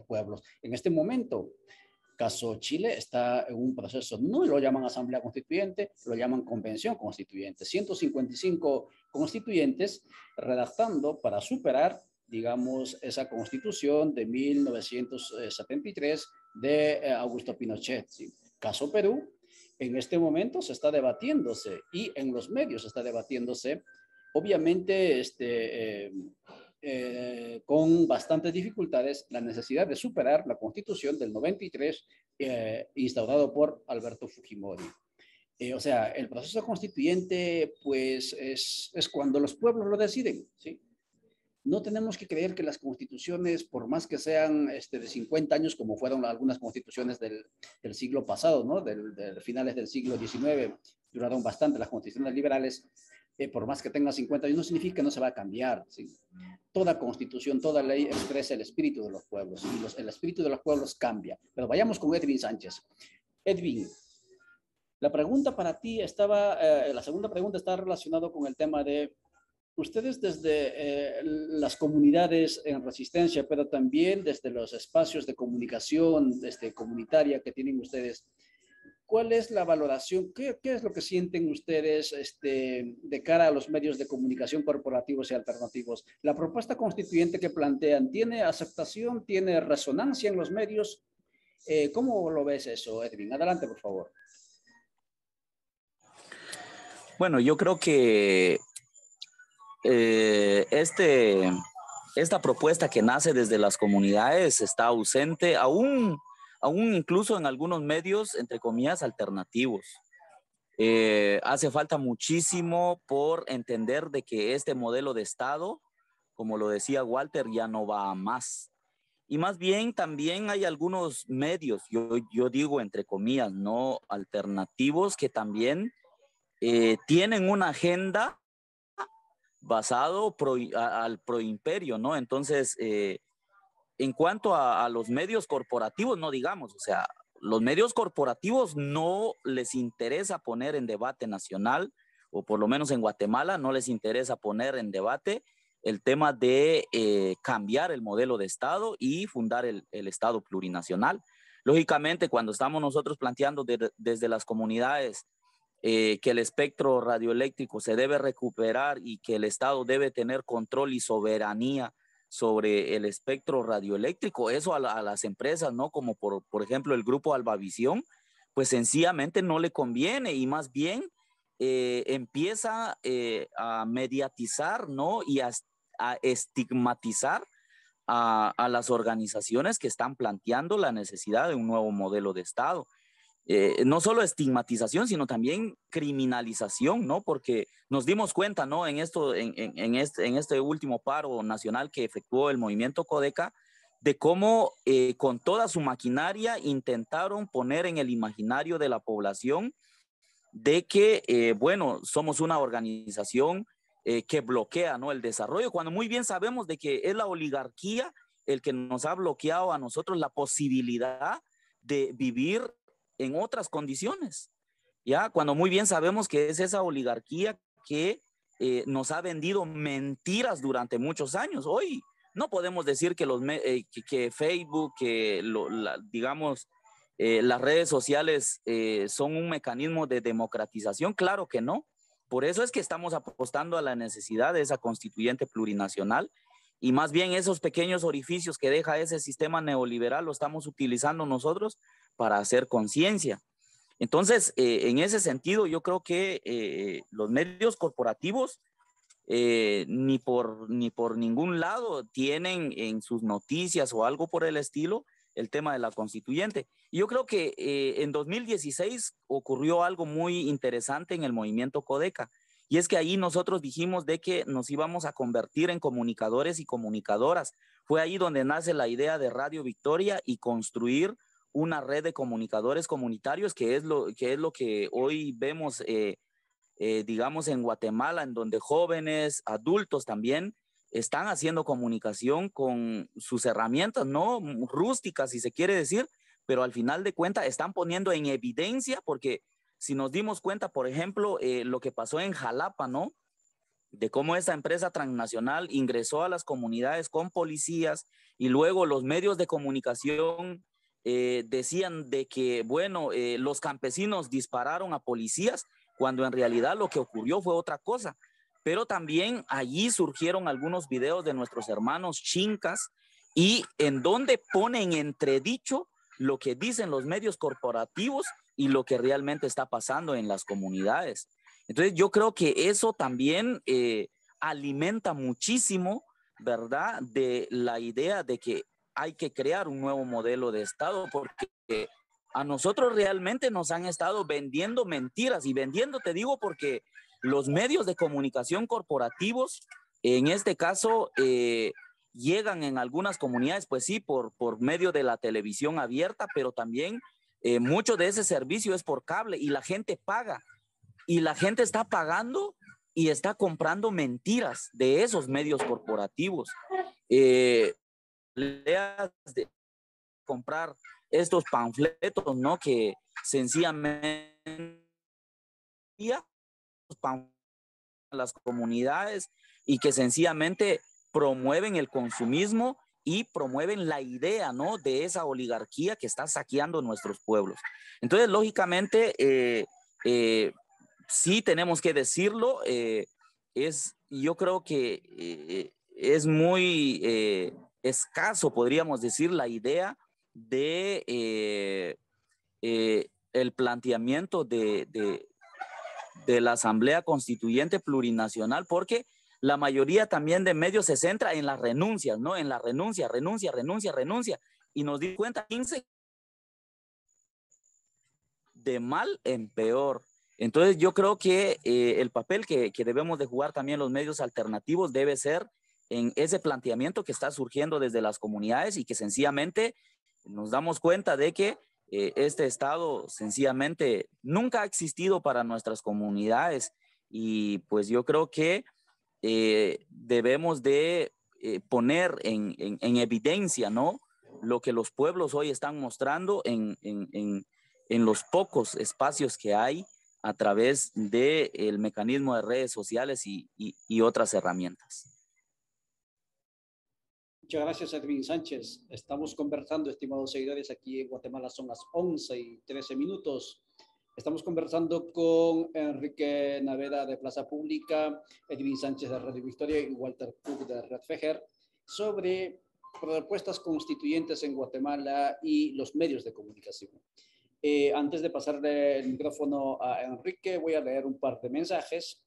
pueblos. En este momento, caso Chile está en un proceso, no lo llaman Asamblea Constituyente, lo llaman Convención Constituyente. 155 constituyentes redactando para superar, digamos, esa Constitución de 1973 de Augusto Pinochet, ¿sí? Caso Perú, en este momento se está debatiéndose y en los medios se está debatiéndose, obviamente con bastantes dificultades, la necesidad de superar la Constitución del 93 instaurado por Alberto Fujimori. O sea, el proceso constituyente pues es cuando los pueblos lo deciden, ¿sí? No tenemos que creer que las constituciones, por más que sean de 50 años, como fueron algunas constituciones del siglo pasado, ¿no?, de finales del siglo XIX, duraron bastante las constituciones liberales, por más que tenga 50 años, no significa que no se va a cambiar, ¿sí? Toda constitución, toda ley expresa el espíritu de los pueblos, y el espíritu de los pueblos cambia. Pero vayamos con Edwin Sánchez. Edwin, la pregunta para ti la segunda pregunta está relacionada con el tema de ustedes desde las comunidades en resistencia, pero también desde los espacios de comunicación comunitaria que tienen ustedes. ¿Cuál es la valoración? ¿Qué es lo que sienten ustedes de cara a los medios de comunicación corporativos y alternativos? ¿La propuesta constituyente que plantean tiene aceptación, tiene resonancia en los medios? ¿Cómo lo ves eso, Edwin? Adelante, por favor. Bueno, yo creo que esta propuesta que nace desde las comunidades está ausente, aún incluso en algunos medios, entre comillas, alternativos. Hace falta muchísimo por entender de que este modelo de Estado, como lo decía Walter, ya no va a más. Y más bien también hay algunos medios, yo digo entre comillas, no alternativos, que también tienen una agenda basado al proimperio, ¿no? Entonces, en cuanto a los medios corporativos, no digamos, o sea, los medios corporativos no les interesa poner en debate nacional, o por lo menos en Guatemala no les interesa poner en debate el tema de cambiar el modelo de Estado y fundar el Estado plurinacional. Lógicamente, cuando estamos nosotros planteando desde las comunidades que el espectro radioeléctrico se debe recuperar y que el Estado debe tener control y soberanía sobre el espectro radioeléctrico, eso a las empresas, ¿no?, como por ejemplo el grupo Albavisión, pues sencillamente no le conviene, y más bien empieza a mediatizar, ¿no?, y a estigmatizar a las organizaciones que están planteando la necesidad de un nuevo modelo de Estado. No solo estigmatización, sino también criminalización, ¿no? Porque nos dimos cuenta, ¿no?, en este último paro nacional que efectuó el movimiento Codeca, de cómo con toda su maquinaria intentaron poner en el imaginario de la población de que, bueno, somos una organización que bloquea, ¿no?, el desarrollo, cuando muy bien sabemos de que es la oligarquía el que nos ha bloqueado a nosotros la posibilidad de vivir en otras condiciones, ¿ya? Cuando muy bien sabemos que es esa oligarquía que nos ha vendido mentiras durante muchos años. Hoy no podemos decir que, que Facebook, digamos, las redes sociales son un mecanismo de democratización. Claro que no. Por eso es que estamos apostando a la necesidad de esa constituyente plurinacional, y más bien esos pequeños orificios que deja ese sistema neoliberal lo estamos utilizando nosotros para hacer conciencia. Entonces, en ese sentido, yo creo que los medios corporativos ni por ningún lado tienen en sus noticias o algo por el estilo el tema de la constituyente. Y yo creo que en 2016 ocurrió algo muy interesante en el movimiento Codeca, y es que ahí nosotros dijimos de que nos íbamos a convertir en comunicadores y comunicadoras. Fue ahí donde nace la idea de Radio Victoria y construir una red de comunicadores comunitarios, que es lo que hoy vemos, digamos, en Guatemala, en donde jóvenes, adultos también están haciendo comunicación con sus herramientas, ¿no? Rústicas, si se quiere decir, pero al final de cuentas están poniendo en evidencia, porque si nos dimos cuenta, por ejemplo, lo que pasó en Jalapa, ¿no? De cómo esta empresa transnacional ingresó a las comunidades con policías y luego los medios de comunicación decían de que, bueno, los campesinos dispararon a policías, cuando en realidad lo que ocurrió fue otra cosa. Pero también allí surgieron algunos videos de nuestros hermanos chincas y en donde ponen entredicho lo que dicen los medios corporativos y lo que realmente está pasando en las comunidades. Entonces yo creo que eso también alimenta muchísimo, ¿verdad?, de la idea de que hay que crear un nuevo modelo de Estado, porque a nosotros realmente nos han estado vendiendo mentiras, y vendiendo te digo porque los medios de comunicación corporativos, en este caso, llegan en algunas comunidades, pues sí, por medio de la televisión abierta, pero también mucho de ese servicio es por cable y la gente paga. Y la gente está pagando y está comprando mentiras de esos medios corporativos. Leas de comprar estos panfletos, ¿no? Que sencillamente a las comunidades y que sencillamente promueven el consumismo y promueven la idea, ¿no?, de esa oligarquía que está saqueando nuestros pueblos. Entonces, lógicamente, sí tenemos que decirlo, yo creo que es muy escaso, podríamos decir, la idea de el planteamiento de la Asamblea Constituyente Plurinacional, porque la mayoría también de medios se centra en las renuncias, ¿no? En la renuncia, y nos dimos cuenta 15 de mal en peor. Entonces yo creo que el papel que debemos de jugar también los medios alternativos debe ser en ese planteamiento que está surgiendo desde las comunidades, y que sencillamente nos damos cuenta de que este Estado sencillamente nunca ha existido para nuestras comunidades, y pues yo creo que debemos de poner en evidencia, ¿no?, lo que los pueblos hoy están mostrando en los pocos espacios que hay a través del mecanismo de redes sociales y otras herramientas. Muchas gracias, Edwin Sánchez. Estamos conversando, estimados seguidores, aquí en Guatemala son las 11:13. Estamos conversando con Enrique Naveda de Plaza Pública, Edwin Sánchez de Radio Victoria y Walter Cook de Red Fejer sobre propuestas constituyentes en Guatemala y los medios de comunicación. Antes de pasarle el micrófono a Enrique, voy a leer un par de mensajes.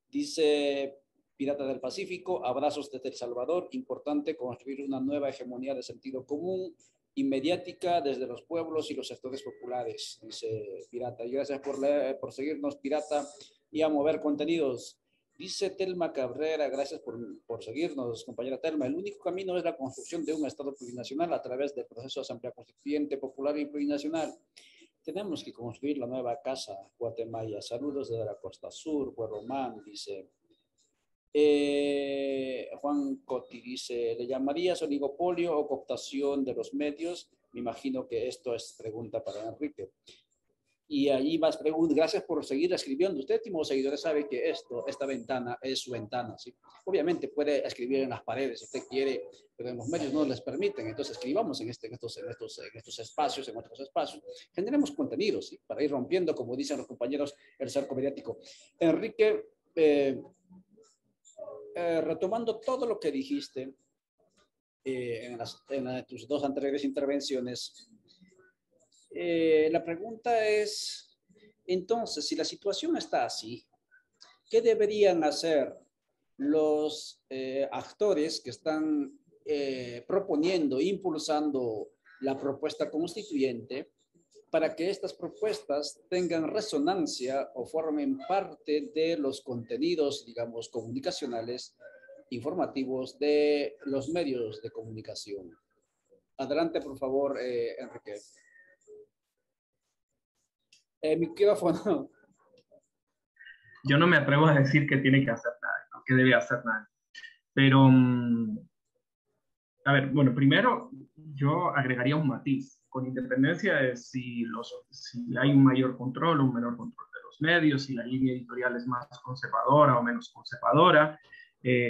Dice Pirata del Pacífico: abrazos desde El Salvador, importante construir una nueva hegemonía de sentido común y mediática desde los pueblos y los sectores populares, dice Pirata. Y gracias por seguirnos, Pirata, y a mover contenidos. Dice Telma Cabrera: gracias por seguirnos, compañera Telma. El único camino es la construcción de un Estado plurinacional a través del proceso de Asamblea Constituyente Popular y Plurinacional. Tenemos que construir la nueva casa Guatemala. Saludos desde la costa sur, Guarromán, dice. Juan Coti dice: ¿le llamarías oligopolio o cooptación de los medios? Me imagino que esto es pregunta para Enrique. Y ahí más preguntas. Gracias por seguir escribiendo. Usted, estimado seguidor, sabe que esta ventana es su ventana, ¿sí? Obviamente puede escribir en las paredes si usted quiere, pero en los medios no les permiten. Entonces escribamos en estos espacios, en otros espacios. Generemos contenidos, ¿sí?, para ir rompiendo, como dicen los compañeros, el cerco mediático. Enrique, retomando todo lo que dijiste en tus dos anteriores intervenciones, la pregunta es, entonces, si la situación está así, ¿qué deberían hacer los actores que están proponiendo, impulsando la propuesta constituyente para que estas propuestas tengan resonancia o formen parte de los contenidos, digamos, comunicacionales, informativos de los medios de comunicación? Adelante, por favor, Enrique. Micrófono. Yo no me atrevo a decir que tiene que hacer nada, ¿no? Que debe hacer nada. Pero, a ver, bueno, primero yo agregaría un matiz, con independencia de si hay un mayor control o un menor control de los medios, si la línea editorial es más conservadora o menos conservadora.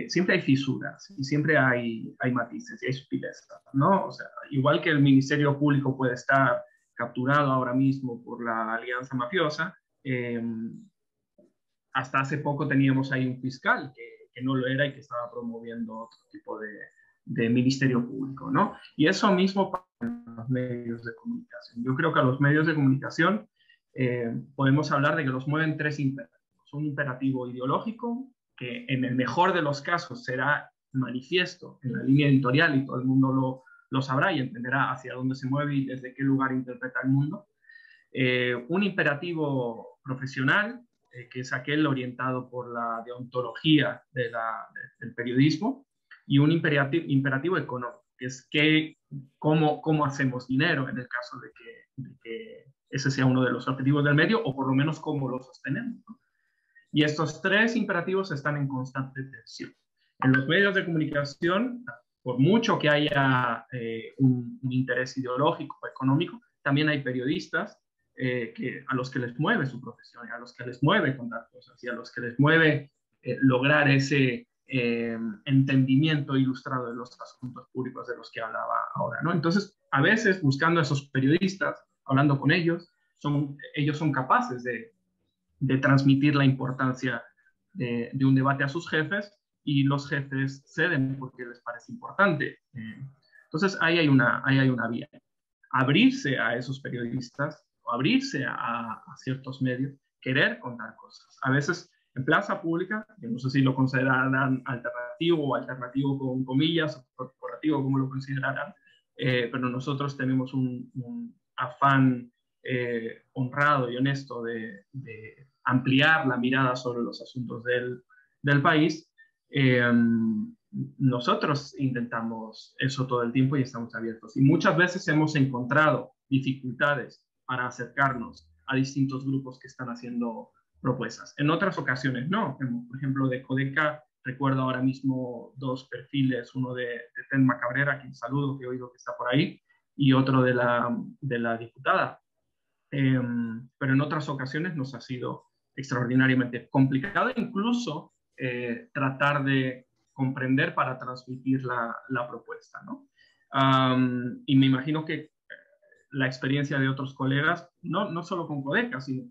Siempre hay fisuras y siempre hay matices y hay sutilezas, ¿no? O sea, igual que el Ministerio Público puede estar capturado ahora mismo por la alianza mafiosa, hasta hace poco teníamos ahí un fiscal que no lo era y que estaba promoviendo otro tipo de ministerio público, ¿no? Y eso mismo para los medios de comunicación. Yo creo que a los medios de comunicación podemos hablar de que los mueven tres imperativos. Un imperativo ideológico, que en el mejor de los casos será manifiesto en la línea editorial y todo el mundo lo sabrá y entenderá hacia dónde se mueve y desde qué lugar interpreta el mundo. Un imperativo profesional, que es aquel orientado por la deontología del periodismo, y un imperativo económico, que es cómo hacemos dinero en el caso de que ese sea uno de los objetivos del medio, o por lo menos cómo lo sostenemos, ¿no? Y estos tres imperativos están en constante tensión. En los medios de comunicación, por mucho que haya un interés ideológico o económico, también hay periodistas a los que les mueve su profesión, a los que les mueve contar cosas y a los que les mueve lograr ese entendimiento ilustrado de los asuntos públicos de los que hablaba ahora, ¿no? Entonces, a veces, buscando a esos periodistas, hablando con ellos, ellos son capaces de transmitir la importancia de un debate a sus jefes, y los jefes ceden porque les parece importante. Entonces, ahí hay una vía. Abrirse a esos periodistas, o abrirse a ciertos medios, querer contar cosas. A veces en plaza pública, que no sé si lo considerarán alternativo o alternativo con comillas, o corporativo, como lo considerarán, pero nosotros tenemos un afán honrado y honesto de ampliar la mirada sobre los asuntos del país. Nosotros intentamos eso todo el tiempo y estamos abiertos. Y muchas veces hemos encontrado dificultades para acercarnos a distintos grupos que están haciendo propuestas. En otras ocasiones no. Por ejemplo, de Codeca recuerdo ahora mismo dos perfiles, uno de Telma Cabrera, a quien saludo, que he oído que está por ahí, y otro de la diputada. Pero en otras ocasiones nos ha sido extraordinariamente complicado, incluso tratar de comprender para transmitir la propuesta, ¿no? Y me imagino que la experiencia de otros colegas, no solo con Codeca, sino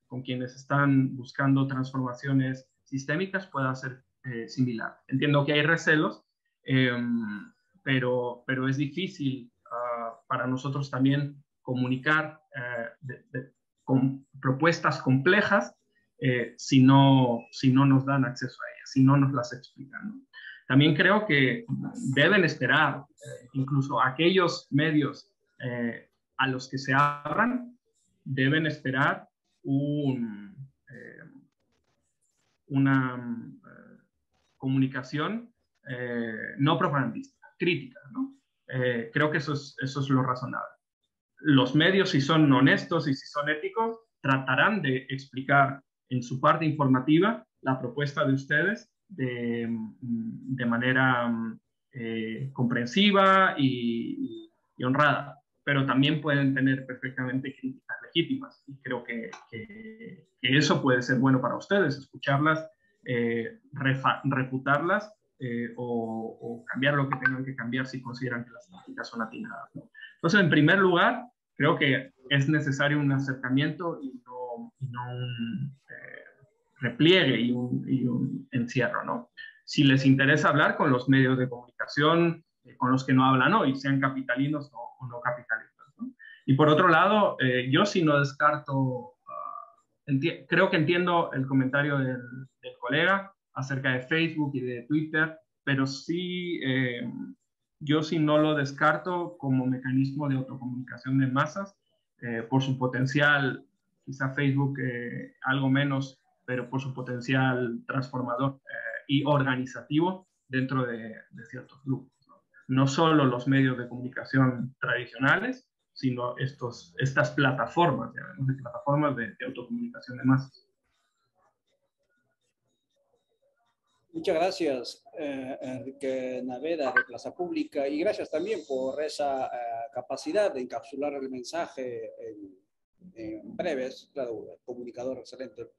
con quienes están buscando transformaciones sistémicas, pueda ser similar. Entiendo que hay recelos, pero es difícil para nosotros también comunicar con propuestas complejas si no nos dan acceso a ellas, si no nos las explican, ¿no? También creo que deben esperar, incluso aquellos medios a los que se abran, deben esperar una comunicación no propagandista, crítica, ¿no? Creo que eso es lo razonable. Los medios, si son honestos y si son éticos, tratarán de explicar en su parte informativa la propuesta de ustedes de manera comprensiva y honrada, pero también pueden tener perfectamente críticas legítimas, y creo que eso puede ser bueno para ustedes, escucharlas, refutarlas, o cambiar lo que tengan que cambiar si consideran que las críticas son atinadas, ¿no? Entonces, en primer lugar, creo que es necesario un acercamiento y no un repliegue y un encierro, ¿no? Si les interesa hablar con los medios de comunicación con los que no hablan hoy, sean capitalinos o no capitalinos, ¿no? Y por otro lado, yo sí no descarto, creo que entiendo el comentario del colega acerca de Facebook y de Twitter, pero sí, yo sí no lo descarto como mecanismo de autocomunicación de masas, por su potencial, quizá Facebook algo menos, pero por su potencial transformador y organizativo dentro de ciertos grupos, ¿no? No solo los medios de comunicación tradicionales, sino estas plataformas, digamos, de plataformas de autocomunicación de masas. Muchas gracias, Enrique Naveda de Plaza Pública, y gracias también por esa capacidad de encapsular el mensaje en breves, claro, comunicador excelente.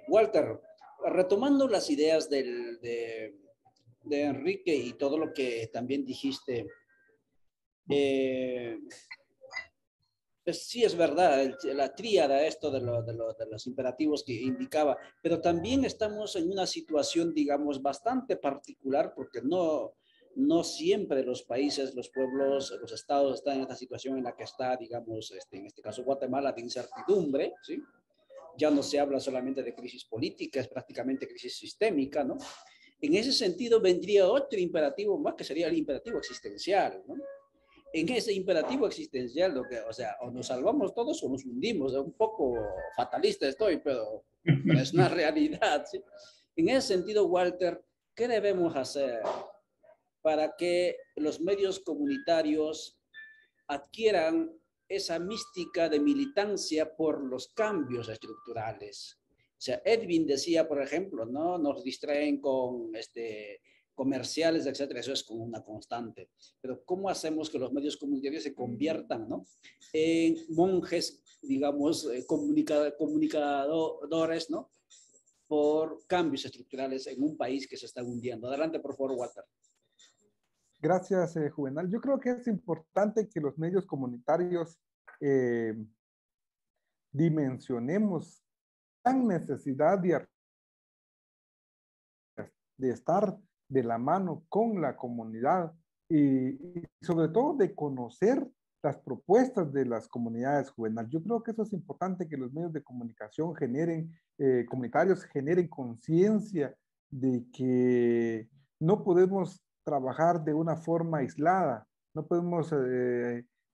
Walter, retomando las ideas de Enrique y todo lo que también dijiste, pues sí es verdad, la tríada, esto de los imperativos que indicaba, pero también estamos en una situación, digamos, bastante particular, porque no siempre los países, los pueblos, los estados están en esta situación en la que está, digamos, en este caso Guatemala, de incertidumbre, ¿sí? Ya no se habla solamente de crisis política, es prácticamente crisis sistémica, ¿no? En ese sentido vendría otro imperativo más, que sería el imperativo existencial, ¿no? En ese imperativo existencial, o sea, o nos salvamos todos o nos hundimos. Un poco fatalista estoy, pero es una realidad, ¿sí? En ese sentido, Walter, ¿qué debemos hacer para que los medios comunitarios adquieran esa mística de militancia por los cambios estructurales? O sea, Edwin decía, por ejemplo, ¿no? Nos distraen con comerciales, etcétera, eso es como una constante. Pero ¿cómo hacemos que los medios comunitarios se conviertan, ¿no?, en monjes, digamos, comunicadores, ¿no?, por cambios estructurales en un país que se está hundiendo? Adelante, por favor, Walter. Gracias, Juvenal. Yo creo que es importante que los medios comunitarios dimensionemos la necesidad de estar de la mano con la comunidad y sobre todo de conocer las propuestas de las comunidades juvenales. Yo creo que eso es importante, que los medios de comunicación comunitarios generen conciencia de que no podemos trabajar de una forma aislada, no podemos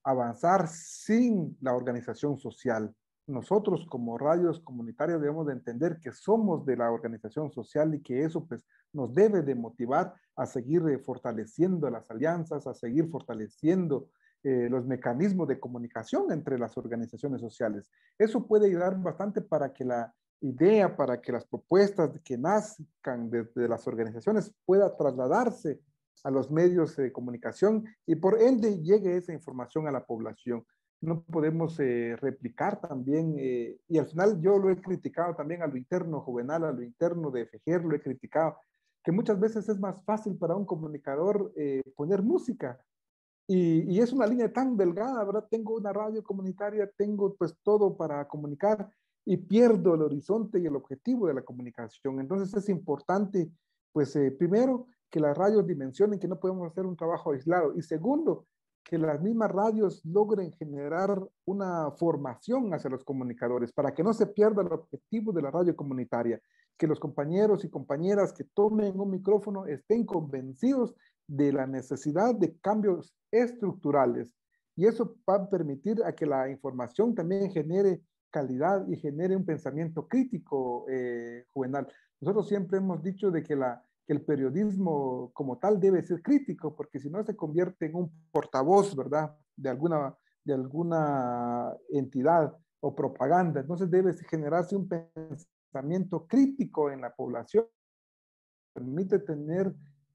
avanzar sin la organización social. Nosotros como radios comunitarias debemos de entender que somos de la organización social y que eso pues nos debe de motivar a seguir fortaleciendo las alianzas, a seguir fortaleciendo los mecanismos de comunicación entre las organizaciones sociales. Eso puede ayudar bastante para que la idea, para que las propuestas que nazcan desde las organizaciones pueda trasladarse a los medios de comunicación y por ende llegue esa información a la población. No podemos replicar también, y al final yo lo he criticado también a lo interno Juvenal, a lo interno de FEJER, lo he criticado, que muchas veces es más fácil para un comunicador poner música, y es una línea tan delgada, ¿verdad? Tengo una radio comunitaria, tengo pues todo para comunicar y pierdo el horizonte y el objetivo de la comunicación. Entonces es importante, pues primero, que las radios dimensionen que no podemos hacer un trabajo aislado, y segundo, que las mismas radios logren generar una formación hacia los comunicadores para que no se pierda el objetivo de la radio comunitaria, que los compañeros y compañeras que tomen un micrófono estén convencidos de la necesidad de cambios estructurales, y eso va a permitir a que la información también genere calidad y genere un pensamiento crítico, Juvenal. Nosotros siempre hemos dicho de que el periodismo como tal debe ser crítico, porque si no se convierte en un portavoz, ¿verdad?, de alguna entidad o propaganda. Entonces debe generarse un pensamiento crítico en la población, permite tener,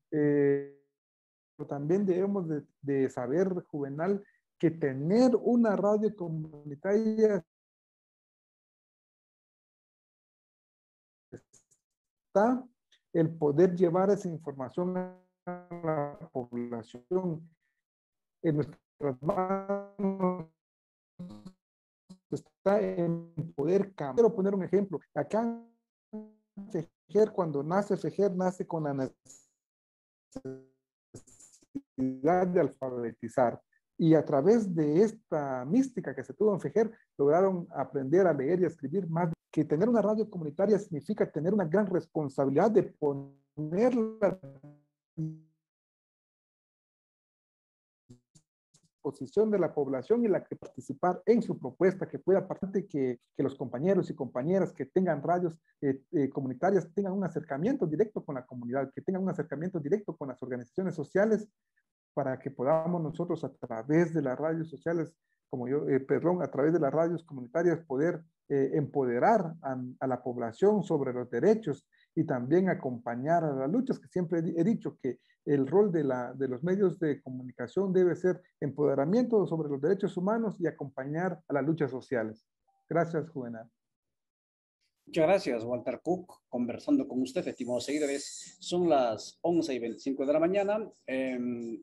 pero también debemos de saber, Juvenal, que tener una radio comunitaria está el poder llevar esa información a la población. En nuestras manos está en poder cambiar. Quiero poner un ejemplo. Acá en FEJER, cuando nace FEJER, nace con la necesidad de alfabetizar. y a través de esta mística que se tuvo en Fejer, lograron aprender a leer y a escribir más. Que tener una radio comunitaria significa tener una gran responsabilidad de ponerla posición de la población y la que participar en su propuesta, que pueda partir que los compañeros y compañeras que tengan radios comunitarias tengan un acercamiento directo con la comunidad, que tengan un acercamiento directo con las organizaciones sociales, para que podamos nosotros a través de las radios sociales, a través de las radios comunitarias poder empoderar a la población sobre los derechos y también acompañar a las luchas, que siempre he dicho que el rol de los medios de comunicación debe ser empoderamiento sobre los derechos humanos y acompañar a las luchas sociales. Gracias, Juvenal. Muchas gracias, Walter Cook, conversando con usted, estimados seguidores. Son las 11:25 de la mañana.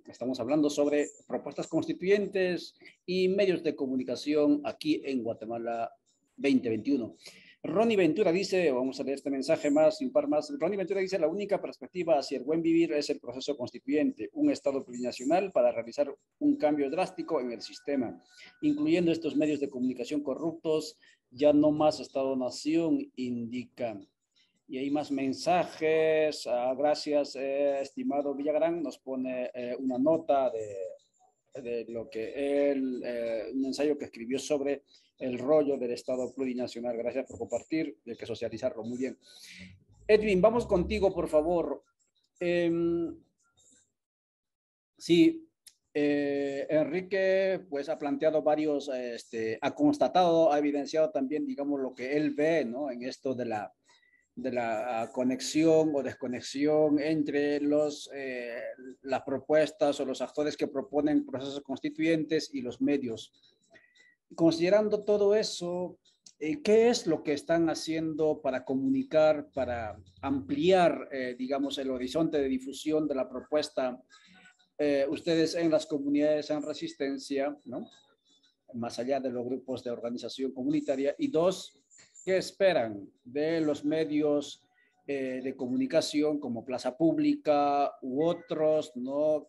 Estamos hablando sobre propuestas constituyentes y medios de comunicación aquí en Guatemala 2021. Ronnie Ventura dice, vamos a leer este mensaje más, un par más. Ronnie Ventura dice, la única perspectiva hacia el buen vivir es el proceso constituyente, un Estado plurinacional para realizar un cambio drástico en el sistema, incluyendo estos medios de comunicación corruptos, ya no más Estado-nación, indica. Y hay más mensajes. Gracias, estimado Villagrán. Nos pone una nota de lo que él, un ensayo que escribió sobre el rollo del Estado plurinacional. Gracias por compartir, hay que socializarlo. Muy bien. Edwin, vamos contigo, por favor. Sí. Enrique pues ha planteado varios, ha constatado, ha evidenciado también, digamos, lo que él ve, ¿no? En esto de la conexión o desconexión entre las propuestas o los actores que proponen procesos constituyentes y los medios. Considerando todo eso, ¿qué es lo que están haciendo para comunicar, para ampliar, digamos, el horizonte de difusión de la propuesta? Ustedes en las comunidades en resistencia, ¿no? Más allá de los grupos de organización comunitaria. Y dos, ¿qué esperan de los medios de comunicación como Plaza Pública u otros, ¿no?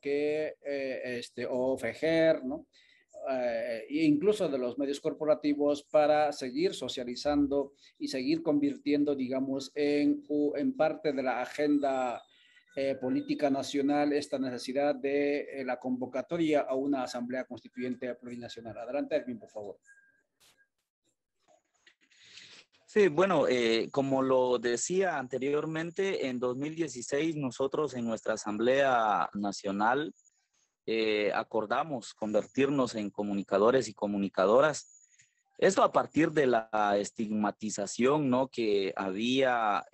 O FEJER, ¿no? E incluso de los medios corporativos para seguir socializando y seguir convirtiendo, digamos, en parte de la agenda política nacional esta necesidad de la convocatoria a una asamblea constituyente plurinacional? Adelante, Edwin, por favor. Sí, bueno, como lo decía anteriormente, en 2016 nosotros en nuestra Asamblea Nacional acordamos convertirnos en comunicadores y comunicadoras. Esto a partir de la estigmatización, ¿no?, que había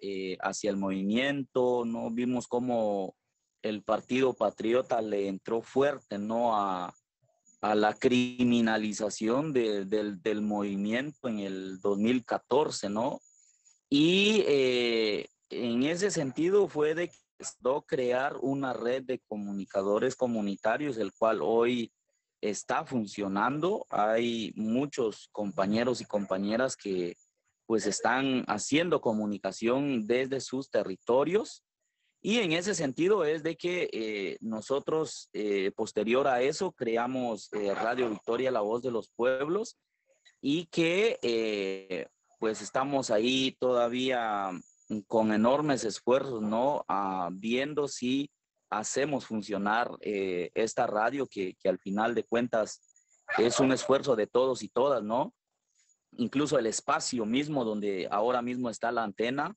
hacia el movimiento, ¿no? Vimos cómo el Partido Patriota le entró fuerte, ¿no?, a la criminalización del movimiento en el 2014, ¿no? Y en ese sentido fue de crear una red de comunicadores comunitarios, el cual hoy está funcionando. Hay muchos compañeros y compañeras que pues están haciendo comunicación desde sus territorios. Y en ese sentido es de que nosotros, posterior a eso, creamos Radio Victoria, la voz de los pueblos, y que pues estamos ahí todavía con enormes esfuerzos, ¿no? Viendo si hacemos funcionar esta radio que al final de cuentas es un esfuerzo de todos y todas, ¿no? Incluso el espacio mismo donde ahora mismo está la antena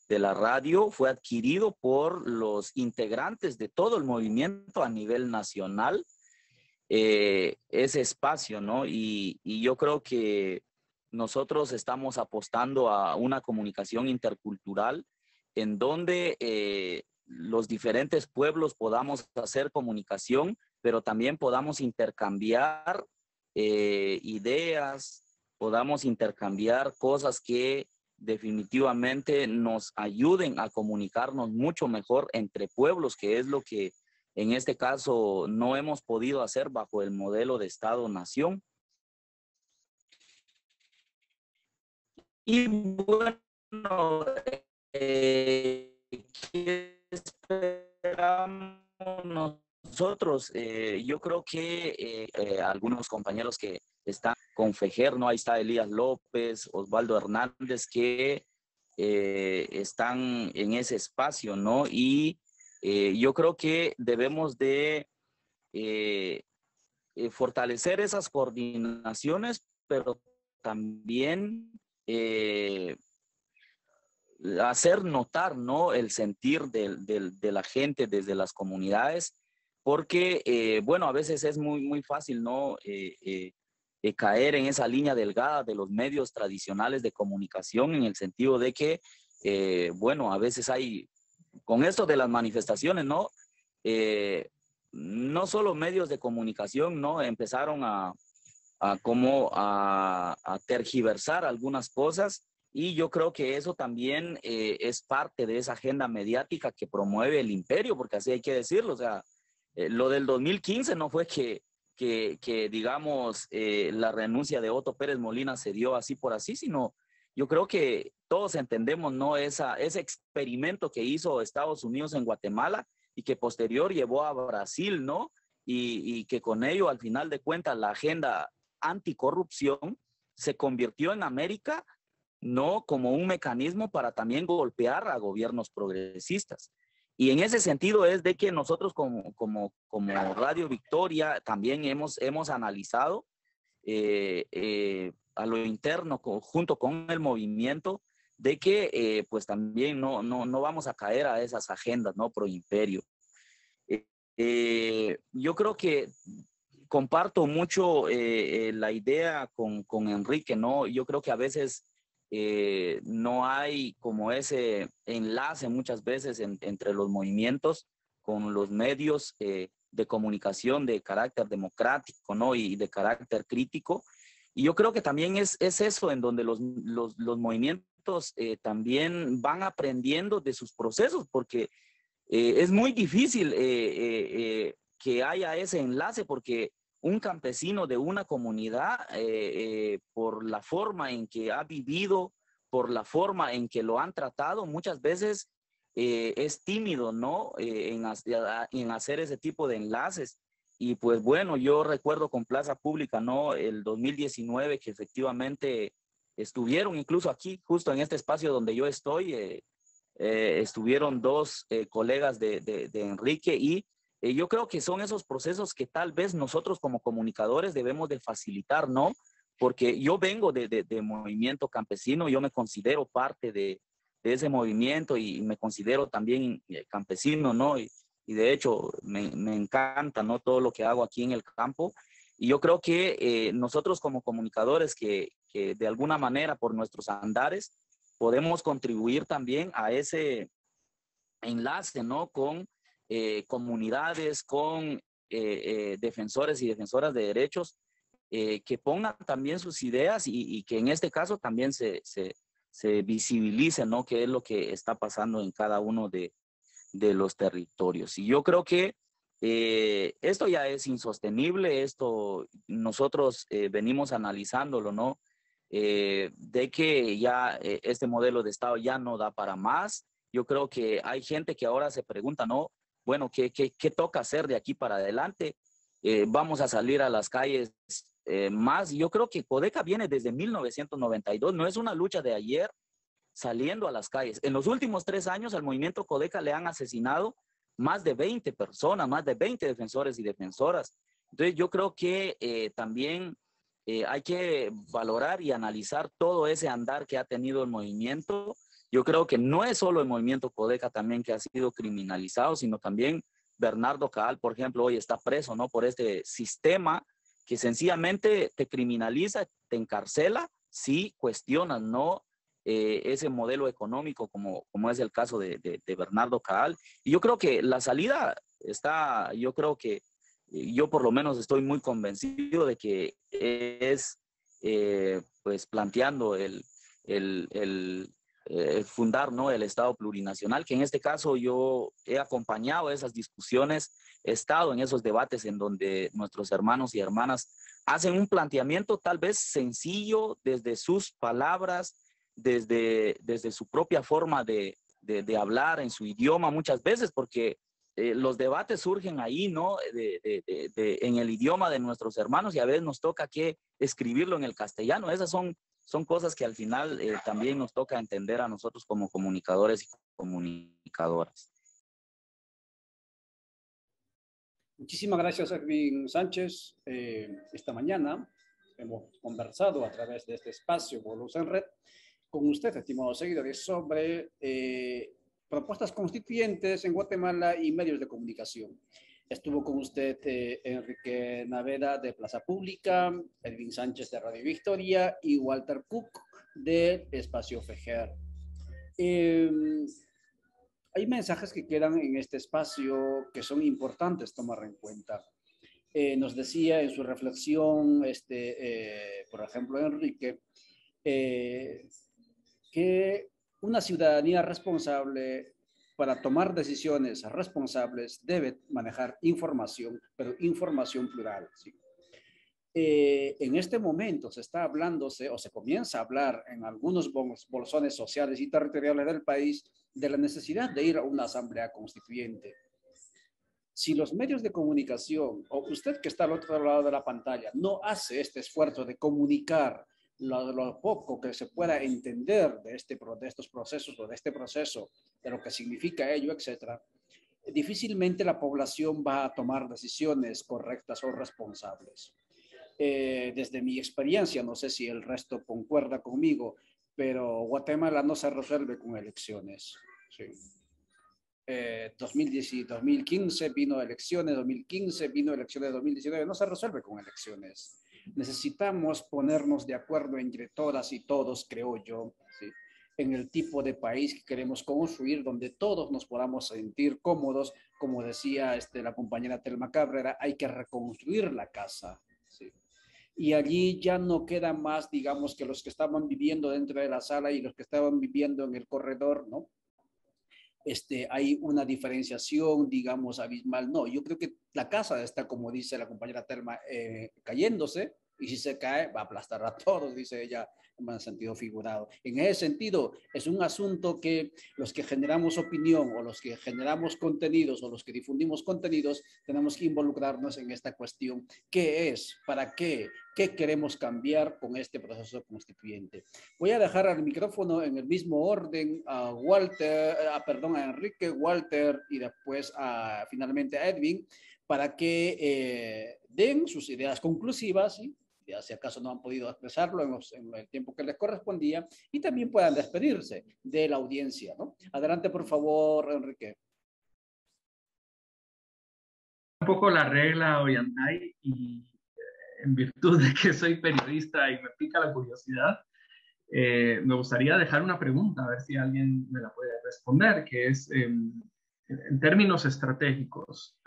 de la radio fue adquirido por los integrantes de todo el movimiento a nivel nacional, ese espacio, ¿no? Y yo creo que nosotros estamos apostando a una comunicación intercultural en donde los diferentes pueblos podamos hacer comunicación, pero también podamos intercambiar ideas, podamos intercambiar cosas que definitivamente nos ayuden a comunicarnos mucho mejor entre pueblos, que es lo que en este caso no hemos podido hacer bajo el modelo de Estado-Nación. Y bueno, ¿qué esperamos nosotros, yo creo que algunos compañeros que están con FEJER, ¿no? Ahí está Elías López, Osvaldo Hernández, que están en ese espacio, ¿no? Y yo creo que debemos de fortalecer esas coordinaciones, pero también hacer notar, ¿no? El sentir de la gente desde las comunidades, porque, bueno, a veces es muy fácil, ¿no? Caer en esa línea delgada de los medios tradicionales de comunicación, en el sentido de que, bueno, a veces hay, con esto de las manifestaciones, ¿no? No solo medios de comunicación, ¿no? Empezaron a tergiversar algunas cosas, y yo creo que eso también es parte de esa agenda mediática que promueve el imperio, porque así hay que decirlo. O sea, lo del 2015 no fue que digamos, la renuncia de Otto Pérez Molina se dio así por así, sino yo creo que todos entendemos, ¿no? Ese experimento que hizo Estados Unidos en Guatemala y que posterior llevó a Brasil, ¿no? Y que con ello, al final de cuentas, la agenda anticorrupción se convirtió en América, no como un mecanismo para también golpear a gobiernos progresistas. Y en ese sentido es de que nosotros como Radio Victoria también hemos analizado a lo interno junto con el movimiento, de que pues también no vamos a caer a esas agendas, ¿no? Pro imperio. Yo creo que comparto mucho la idea con Enrique, ¿no? Yo creo que a veces no hay como ese enlace muchas veces entre los movimientos con los medios de comunicación de carácter democrático, ¿no? Y de carácter crítico. Y yo creo que también es eso en donde los movimientos también van aprendiendo de sus procesos, porque es muy difícil que haya ese enlace, porque un campesino de una comunidad, por la forma en que ha vivido, por la forma en que lo han tratado, muchas veces es tímido, ¿no? En hacer ese tipo de enlaces. Y pues bueno, yo recuerdo con Plaza Pública, ¿no? El 2019, que efectivamente estuvieron incluso aquí, justo en este espacio donde yo estoy, estuvieron dos colegas de Enrique, y yo creo que son esos procesos que tal vez nosotros como comunicadores debemos de facilitar, ¿no? Porque yo vengo de movimiento campesino, yo me considero parte de ese movimiento y me considero también campesino, ¿no? Y de hecho me encanta, ¿no? Todo lo que hago aquí en el campo. Y yo creo que nosotros como comunicadores que de alguna manera por nuestros andares podemos contribuir también a ese enlace, ¿no? Con comunidades, con defensores y defensoras de derechos, que pongan también sus ideas y que en este caso también se visibilice, ¿no? Qué es lo que está pasando en cada uno de los territorios. Y yo creo que esto ya es insostenible, esto nosotros venimos analizándolo, ¿no? De que ya este modelo de Estado ya no da para más. Yo creo que hay gente que ahora se pregunta, ¿no? Bueno, ¿qué toca hacer de aquí para adelante? Vamos a salir a las calles más. Yo creo que Codeca viene desde 1992, no es una lucha de ayer saliendo a las calles. En los últimos 3 años al movimiento Codeca le han asesinado más de 20 personas, más de 20 defensores y defensoras. Entonces yo creo que también hay que valorar y analizar todo ese andar que ha tenido el movimiento. Yo creo que no es solo el movimiento Codeca también que ha sido criminalizado, sino también Bernardo Cabal, por ejemplo, hoy está preso, ¿no? Por este sistema que sencillamente te criminaliza, te encarcela si cuestionas, ¿no? Ese modelo económico, como es el caso de Bernardo Cabal. Y yo creo que la salida está, yo creo que yo por lo menos estoy muy convencido de que es pues planteando el fundar, ¿no? El Estado plurinacional, que en este caso yo he acompañado esas discusiones, he estado en esos debates en donde nuestros hermanos y hermanas hacen un planteamiento tal vez sencillo desde sus palabras, desde su propia forma de hablar en su idioma muchas veces, porque los debates surgen ahí, ¿no? En el idioma de nuestros hermanos y a veces nos toca que escribirlo en el castellano. Esas son cosas que al final también nos toca entender a nosotros como comunicadores y comunicadoras. Muchísimas gracias, Erwin Sánchez. Esta mañana hemos conversado a través de este espacio Bolos en Red con usted, estimados seguidores, sobre propuestas constituyentes en Guatemala y medios de comunicación. Estuvo con usted Enrique Naveda de Plaza Pública, Erwin Sánchez de Radio Victoria y Walter Cook de Espacio FEJER. Hay mensajes que quedan en este espacio que son importantes tomar en cuenta. Nos decía en su reflexión, por ejemplo, Enrique, que una ciudadanía responsable para tomar decisiones responsables debe manejar información, pero información plural, ¿sí? En este momento se está hablándose o se comienza a hablar en algunos bolsones sociales y territoriales del país de la necesidad de ir a una asamblea constituyente. Si los medios de comunicación o usted que está al otro lado de la pantalla no hace este esfuerzo de comunicar lo poco que se pueda entender de estos procesos o de este proceso, de lo que significa ello, etcétera, difícilmente la población va a tomar decisiones correctas o responsables. Desde mi experiencia, no sé si el resto concuerda conmigo, pero Guatemala no se resuelve con elecciones. Sí. 2015 vino elecciones, 2015 vino elecciones, 2019, no se resuelve con elecciones. Necesitamos ponernos de acuerdo entre todas y todos, creo yo, ¿sí? En el tipo de país que queremos construir, donde todos nos podamos sentir cómodos. Como decía la compañera Telma Cabrera, hay que reconstruir la casa, ¿sí? Y allí ya no queda más, digamos, que los que estaban viviendo dentro de la sala y los que estaban viviendo en el corredor, ¿no? Hay una diferenciación, digamos, abismal. No, yo creo que la casa está, como dice la compañera Telma, cayéndose, y si se cae va a aplastar a todos, dice ella en sentido figurado. En ese sentido, es un asunto que los que generamos opinión o los que generamos contenidos o los que difundimos contenidos tenemos que involucrarnos en esta cuestión. ¿Qué es? ¿Para qué? ¿Qué queremos cambiar con este proceso constituyente? Voy a dejar el micrófono en el mismo orden a a Enrique, Walter y después finalmente a Edwin para que den sus ideas conclusivas, ¿sí? Ya si acaso no han podido expresarlo en el tiempo que les correspondía, y también puedan despedirse de la audiencia, ¿no? Adelante, por favor, Enrique. Un poco la regla Ollantay y en virtud de que soy periodista y me pica la curiosidad, me gustaría dejar una pregunta, a ver si alguien me la puede responder, que es en términos estratégicos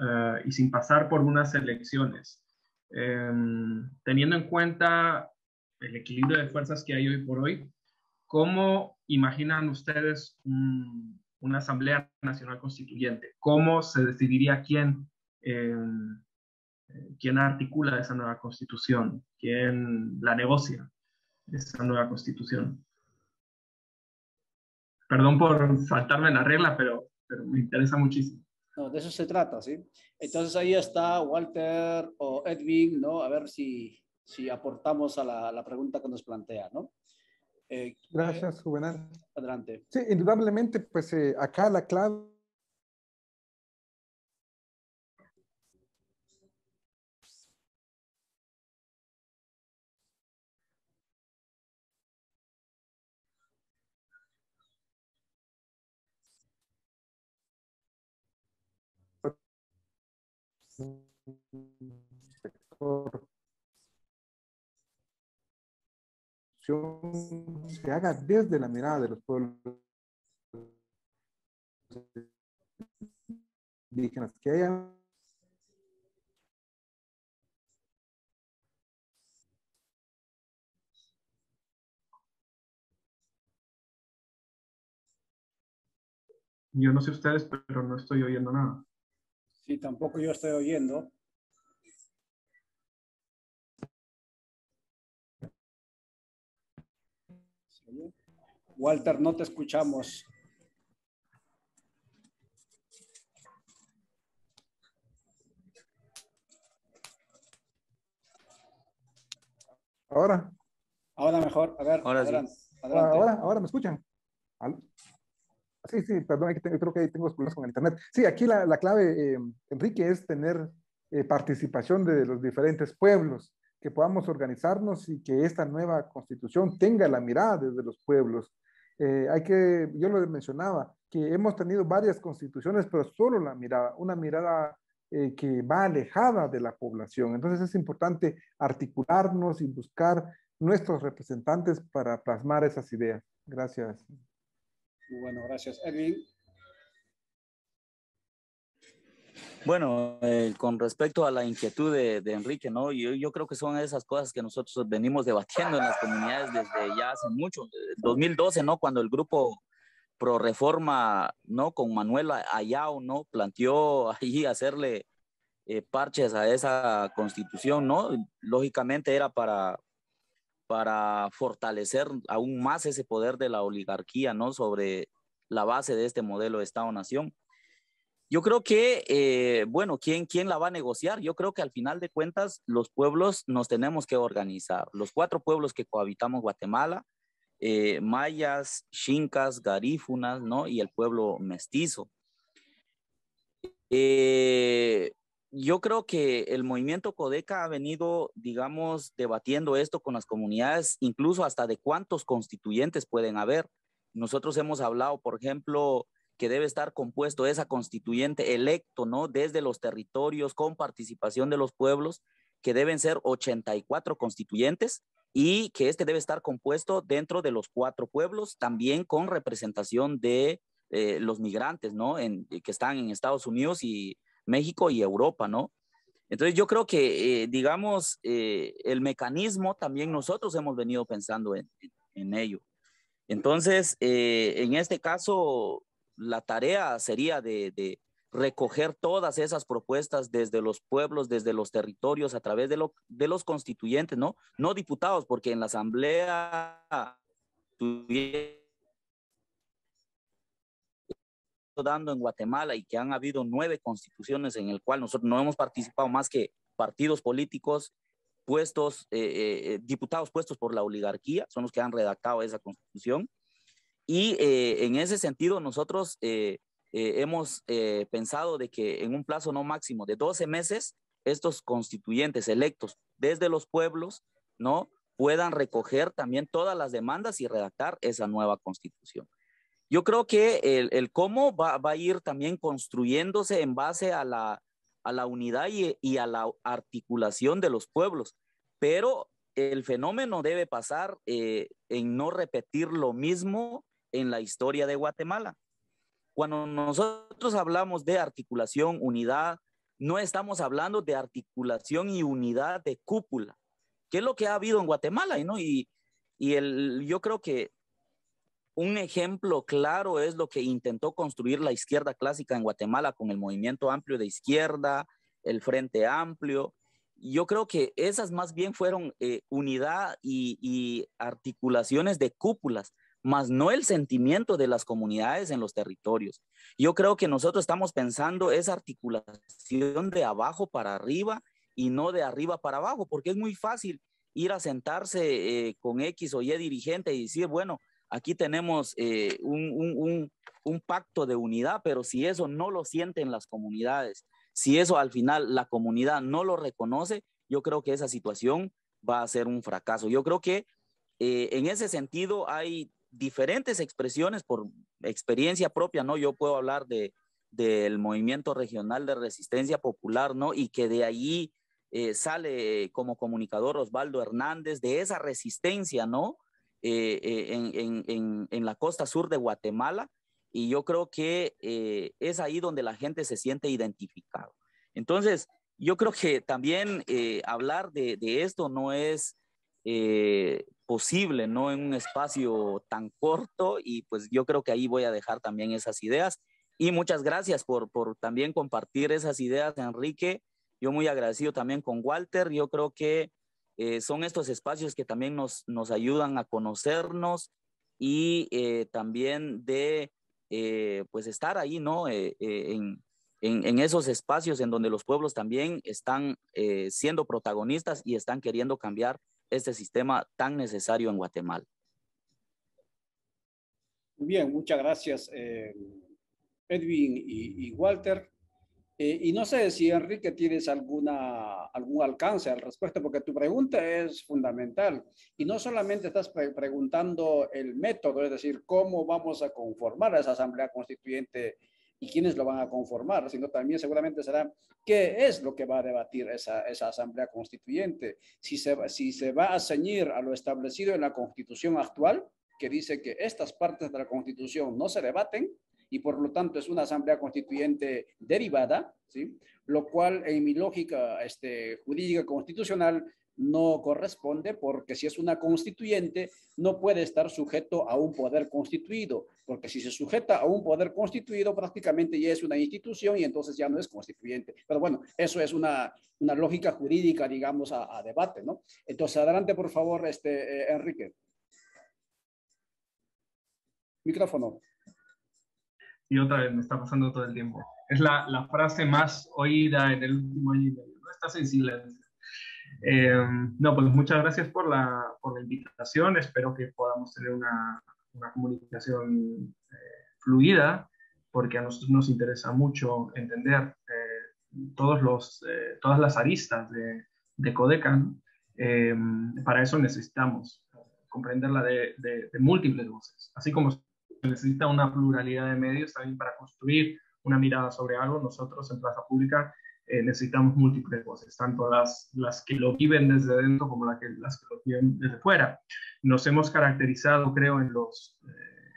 y sin pasar por unas elecciones, teniendo en cuenta el equilibrio de fuerzas que hay hoy por hoy, ¿cómo imaginan ustedes una Asamblea Nacional Constituyente? ¿Cómo se decidiría quién articula esa nueva constitución? ¿Quién la negocia, esa nueva constitución? Perdón por saltarme la regla, pero me interesa muchísimo. No, de eso se trata, ¿sí? Entonces ahí está Walter o Edwin, ¿no? A ver si aportamos a la pregunta que nos plantea, ¿no? Gracias, Juvenal. Adelante. Sí, indudablemente, pues acá la clave se haga desde la mirada de los pueblos indígenas, que haya Yo no sé ustedes, pero no estoy oyendo nada. Sí, tampoco yo estoy oyendo. Walter, no te escuchamos. ahora. Ahora mejor, a ver, Ahora sí. adelante. Adelante. Ahora me escuchan. Sí, sí, perdón, creo que tengo problemas con el internet. Sí, aquí la clave, Enrique, es tener participación de los diferentes pueblos, que podamos organizarnos y que esta nueva constitución tenga la mirada desde los pueblos. Yo lo mencionaba, que hemos tenido varias constituciones, pero solo la mirada, una mirada que va alejada de la población. Entonces es importante articularnos y buscar nuestros representantes para plasmar esas ideas. Gracias. Bueno, gracias. Edwin. Bueno, con respecto a la inquietud de Enrique, ¿no? Yo creo que son esas cosas que nosotros venimos debatiendo en las comunidades desde ya hace mucho. 2012, ¿no? Cuando el grupo Pro Reforma, ¿no? Con Manuel Ayao, ¿no? Planteó ahí hacerle parches a esa constitución, ¿no? Lógicamente era para fortalecer aún más ese poder de la oligarquía, ¿no? Sobre la base de este modelo de Estado-Nación. Yo creo que, bueno, ¿quién la va a negociar? Yo creo que al final de cuentas los pueblos nos tenemos que organizar. Los 4 pueblos que cohabitamos Guatemala, mayas, xincas, garífunas, ¿no? Y el pueblo mestizo. Yo creo que el movimiento Codeca ha venido, digamos, debatiendo esto con las comunidades, incluso hasta de cuántos constituyentes pueden haber. Nosotros hemos hablado, por ejemplo, que debe estar compuesto esa constituyente electo, ¿no? Desde los territorios, con participación de los pueblos, que deben ser 84 constituyentes y que este debe estar compuesto dentro de los 4 pueblos, también con representación de los migrantes, ¿no? Que están en Estados Unidos y México y Europa, ¿no? Entonces yo creo que, digamos, el mecanismo también nosotros hemos venido pensando en ello. Entonces, en este caso, la tarea sería de recoger todas esas propuestas desde los pueblos, desde los territorios, a través de los constituyentes, ¿no? No diputados, porque en la asamblea dando en Guatemala y que han habido 9 constituciones en el cual nosotros no hemos participado más que partidos políticos puestos, diputados puestos por la oligarquía, son los que han redactado esa constitución. Y en ese sentido nosotros hemos pensado de que en un plazo no máximo de 12 meses, estos constituyentes electos desde los pueblos, ¿no? Puedan recoger también todas las demandas y redactar esa nueva constitución. Yo creo que el cómo va a ir también construyéndose en base a la unidad y a la articulación de los pueblos, pero el fenómeno debe pasar en no repetir lo mismo en la historia de Guatemala. Cuando nosotros hablamos de articulación, unidad, no estamos hablando de articulación y unidad de cúpula, que es lo que ha habido en Guatemala, ¿no? Yo creo que un ejemplo claro es lo que intentó construir la izquierda clásica en Guatemala con el Movimiento Amplio de Izquierda, el Frente Amplio. Yo creo que esas más bien fueron unidad y articulaciones de cúpulas, más no el sentimiento de las comunidades en los territorios. Yo creo que nosotros estamos pensando esa articulación de abajo para arriba y no de arriba para abajo, porque es muy fácil ir a sentarse con X o Y dirigente y decir, bueno, aquí tenemos un pacto de unidad, pero si eso no lo sienten las comunidades, si eso al final la comunidad no lo reconoce, yo creo que esa situación va a ser un fracaso. Yo creo que en ese sentido hay diferentes expresiones por experiencia propia, ¿no? Yo puedo hablar del Movimiento Regional de Resistencia Popular, ¿no? Y que de allí sale como comunicador Osvaldo Hernández, de esa resistencia, ¿no? En la costa sur de Guatemala, y yo creo que es ahí donde la gente se siente identificado. Entonces, yo creo que también hablar de esto no es posible, ¿no? En un espacio tan corto, y pues yo creo que ahí voy a dejar también esas ideas. Y muchas gracias por también compartir esas ideas, Enrique. Yo muy agradecido también con Walter. Yo creo que son estos espacios que también nos ayudan a conocernos y también de pues estar ahí, ¿no? En esos espacios en donde los pueblos también están siendo protagonistas y están queriendo cambiar este sistema tan necesario en Guatemala. Muy bien, muchas gracias, Edwin y Walter. Y no sé si, Enrique, tienes algún alcance al respecto, porque tu pregunta es fundamental. Y no solamente estás preguntando el método, es decir, cómo vamos a conformar a esa Asamblea Constituyente y quiénes lo van a conformar, sino también seguramente será qué es lo que va a debatir esa Asamblea Constituyente. Si se va a ceñir a lo establecido en la Constitución actual, que dice que estas partes de la Constitución no se debaten, y por lo tanto es una asamblea constituyente derivada, ¿sí? Lo cual en mi lógica jurídica constitucional no corresponde, porque si es una constituyente no puede estar sujeto a un poder constituido, porque si se sujeta a un poder constituido prácticamente ya es una institución y entonces ya no es constituyente. Pero bueno, eso es una lógica jurídica, digamos, a debate, ¿no? Entonces, adelante, por favor, Enrique. Micrófono. Y otra vez me está pasando todo el tiempo. Es la frase más oída en el último año y medio. No estás en silencio. No, pues muchas gracias por la invitación. Espero que podamos tener una comunicación fluida, porque a nosotros nos interesa mucho entender todas las aristas de Codecan. Para eso necesitamos comprenderla de múltiples voces, así como se necesita una pluralidad de medios también para construir una mirada sobre algo. Nosotros en Plaza Pública necesitamos múltiples voces, tanto las que lo viven desde dentro como las que lo viven desde fuera. Nos hemos caracterizado, creo, en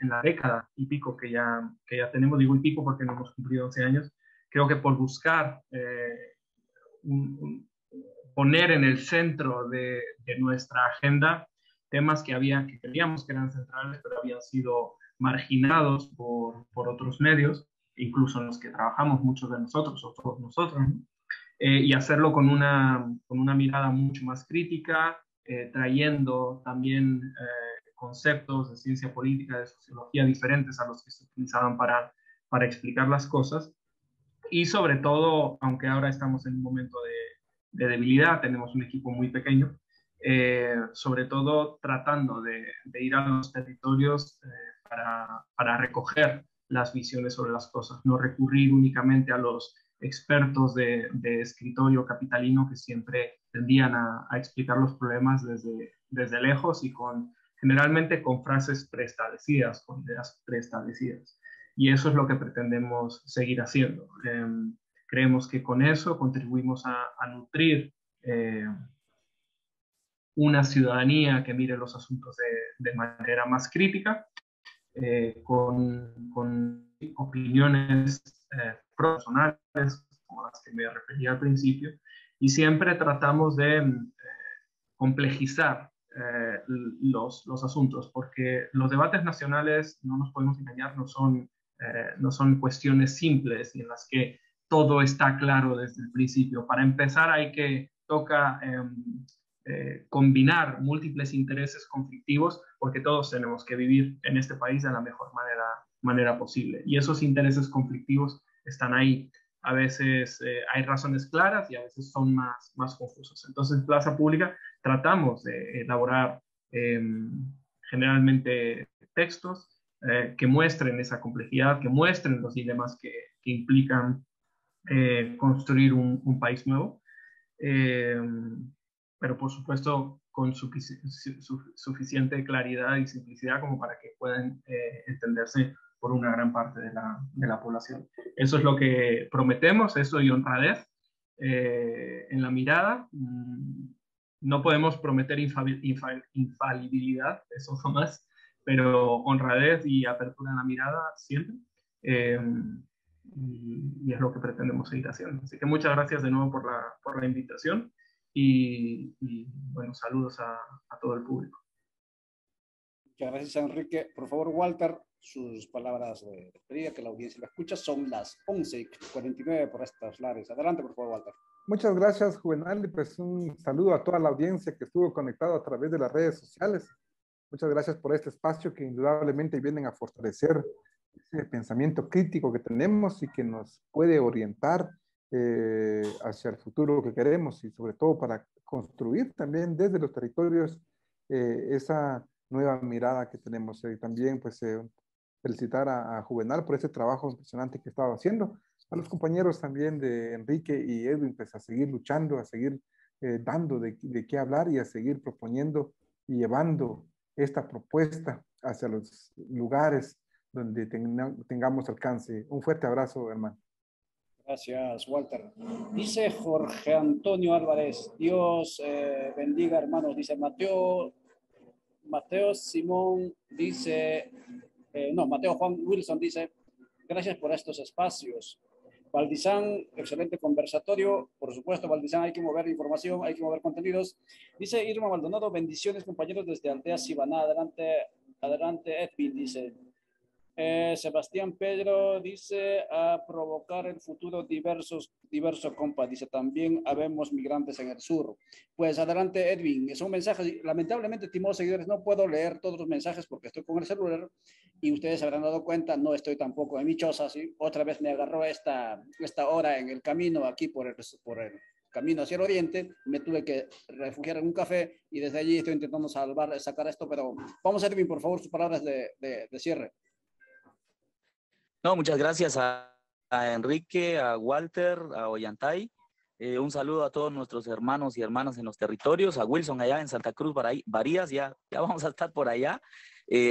la década y pico que ya tenemos, digo y pico porque no hemos cumplido 11 años, creo que por buscar poner en el centro de nuestra agenda temas que creíamos que eran centrales, pero habían sido marginados por otros medios, incluso en los que trabajamos muchos de nosotros o todos nosotros, ¿no? Y hacerlo con una mirada mucho más crítica, trayendo también conceptos de ciencia política, de sociología diferentes a los que se utilizaban para explicar las cosas. Y sobre todo, aunque ahora estamos en un momento de debilidad, tenemos un equipo muy pequeño, sobre todo tratando de ir a los territorios para recoger las visiones sobre las cosas, no recurrir únicamente a los expertos de escritorio capitalino que siempre tendían a explicar los problemas desde lejos y generalmente con frases preestablecidas, con ideas preestablecidas. Y eso es lo que pretendemos seguir haciendo. Creemos que con eso contribuimos a nutrir una ciudadanía que mire los asuntos de manera más crítica, con opiniones personales, como las que me refería al principio, y siempre tratamos de complejizar los asuntos, porque los debates nacionales, no nos podemos engañar, no son cuestiones simples y en las que todo está claro desde el principio. Para empezar toca combinar múltiples intereses conflictivos, porque todos tenemos que vivir en este país de la mejor manera posible. Y esos intereses conflictivos están ahí. A veces hay razones claras y a veces son más confusas. Entonces, en Plaza Pública tratamos de elaborar generalmente textos que muestren esa complejidad, que muestren los dilemas que implican construir un país nuevo. Pero por supuesto con suficiente claridad y simplicidad como para que puedan entenderse por una gran parte de la población. Eso es lo que prometemos, eso y honradez en la mirada. No podemos prometer infalibilidad, eso jamás, pero honradez y apertura en la mirada siempre. Y es lo que pretendemos seguir haciendo. Así que muchas gracias de nuevo por la invitación y bueno, saludos a todo el público. Muchas gracias, Enrique. Por favor, Walter, sus palabras de despedida, que la audiencia la escucha. Son las 11:49 por estas lares. Adelante, por favor, Walter. Muchas gracias, Juvenal, y pues un saludo a toda la audiencia que estuvo conectado a través de las redes sociales. Muchas gracias por este espacio que indudablemente vienen a fortalecer ese pensamiento crítico que tenemos y que nos puede orientar hacia el futuro que queremos y sobre todo para construir también desde los territorios esa nueva mirada que tenemos. También pues felicitar a Juvenal por ese trabajo impresionante que estaba haciendo, a los compañeros también de Enrique y Edwin, pues a seguir luchando, a seguir dando de qué hablar y a seguir proponiendo y llevando esta propuesta hacia los lugares donde tengamos alcance. Un fuerte abrazo, hermano. Gracias, Walter. Dice Jorge Antonio Álvarez, Dios bendiga, hermanos. Dice Mateo Simón, dice, Mateo Juan Wilson dice, gracias por estos espacios. Valdizán, excelente conversatorio. Por supuesto, Valdizán, hay que mover información, hay que mover contenidos. Dice Irma Maldonado, bendiciones, compañeros, desde Aldea Sibaná. Adelante, Edwin, dice. Sebastián Pedro dice, a provocar el futuro diverso, compa. Dice, también habemos migrantes en el sur. Pues adelante, Edwin. Son mensajes. Lamentablemente, estimados seguidores, no puedo leer todos los mensajes porque estoy con el celular y ustedes se habrán dado cuenta, no estoy tampoco en mi choza, ¿sí? Otra vez me agarró esta hora en el camino aquí por el camino hacia el oriente, me tuve que refugiar en un café y desde allí estoy intentando sacar esto, pero vamos, Edwin, por favor, sus palabras de cierre. No, muchas gracias a Enrique, a Walter, a Ollantay. Un saludo a todos nuestros hermanos y hermanas en los territorios, a Wilson allá en Santa Cruz, Barías, ya vamos a estar por allá.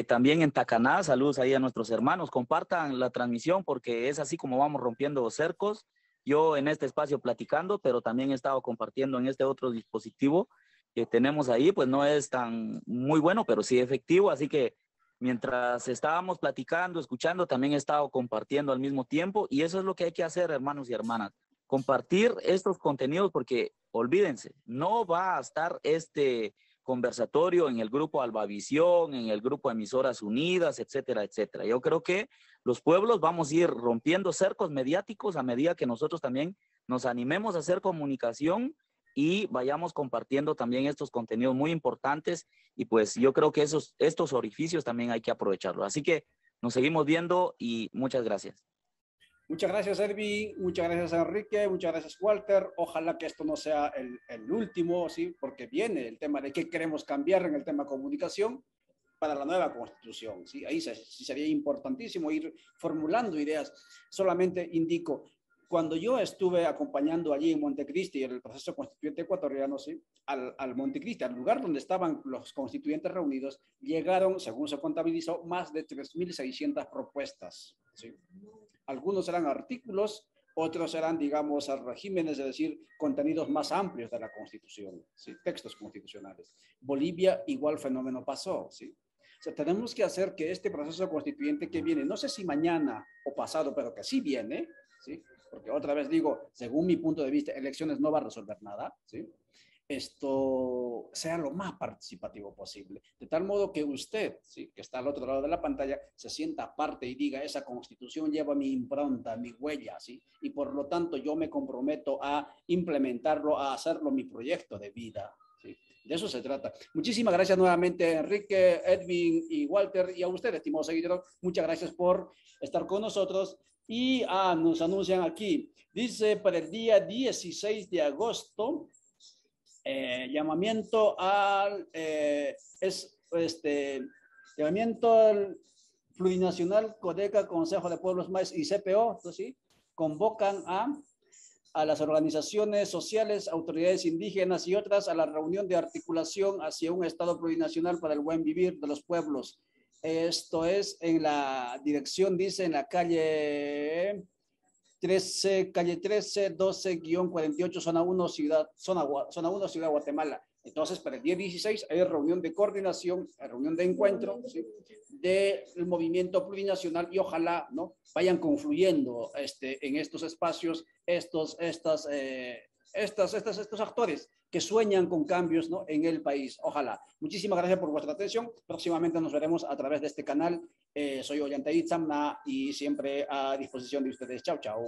También en Tacaná, saludos ahí a nuestros hermanos. Compartan la transmisión porque es así como vamos rompiendo cercos. Yo en este espacio platicando, pero también he estado compartiendo en este otro dispositivo que tenemos ahí, pues no es tan muy bueno, pero sí efectivo, así que mientras estábamos platicando, escuchando, también he estado compartiendo al mismo tiempo y eso es lo que hay que hacer, hermanos y hermanas. Compartir estos contenidos porque, olvídense, no va a estar este conversatorio en el grupo Albavisión, en el grupo Emisoras Unidas, etcétera, etcétera. Yo creo que los pueblos vamos a ir rompiendo cercos mediáticos a medida que nosotros también nos animemos a hacer comunicación y vayamos compartiendo también estos contenidos muy importantes y pues yo creo que estos orificios también hay que aprovecharlos. Así que nos seguimos viendo y muchas gracias. Muchas gracias, Erwin. Muchas gracias, Enrique. Muchas gracias, Walter. Ojalá que esto no sea el último, ¿sí? Porque viene el tema de qué queremos cambiar en el tema comunicación para la nueva Constitución, ¿sí? Ahí sí sería importantísimo ir formulando ideas. Solamente indico, cuando yo estuve acompañando allí en Montecristi, en el proceso constituyente ecuatoriano, ¿sí? al Montecristi, al lugar donde estaban los constituyentes reunidos, llegaron, según se contabilizó, más de 3.600 propuestas, ¿sí? Algunos eran artículos, otros eran, digamos, regímenes, es decir, contenidos más amplios de la Constitución, ¿sí? Textos constitucionales. Bolivia, igual fenómeno pasó, ¿sí? O sea, tenemos que hacer que este proceso constituyente que viene, no sé si mañana o pasado, pero que sí viene, ¿sí? Porque otra vez digo, según mi punto de vista, elecciones no va a resolver nada, ¿sí? Esto sea lo más participativo posible, de tal modo que usted, ¿sí? que está al otro lado de la pantalla, se sienta parte y diga, esa Constitución lleva mi impronta, mi huella, ¿sí? Y por lo tanto yo me comprometo a implementarlo, a hacerlo mi proyecto de vida, ¿sí? De eso se trata. Muchísimas gracias nuevamente, Enrique, Edwin y Walter, y a usted, estimado seguidor, muchas gracias por estar con nosotros. Y nos anuncian aquí, dice para el día 16 de agosto, llamamiento al llamamiento al plurinacional Codeca, Consejo de Pueblos Más y CPO, ¿sí? Convocan a las organizaciones sociales, autoridades indígenas y otras a la reunión de articulación hacia un Estado plurinacional para el buen vivir de los pueblos. Esto es en la dirección, dice, en la calle 13, 12-48, zona 1, Ciudad Guatemala. Entonces, para el día 16 hay reunión de coordinación, reunión de encuentro, ¿sí? Del movimiento plurinacional y ojalá, ¿no? Vayan confluyendo en estos espacios estos actores que sueñan con cambios, ¿no? En el país. Ojalá. Muchísimas gracias por vuestra atención. Próximamente nos veremos a través de este canal. Soy Ollantay Itzamna y siempre a disposición de ustedes. Chao, chao.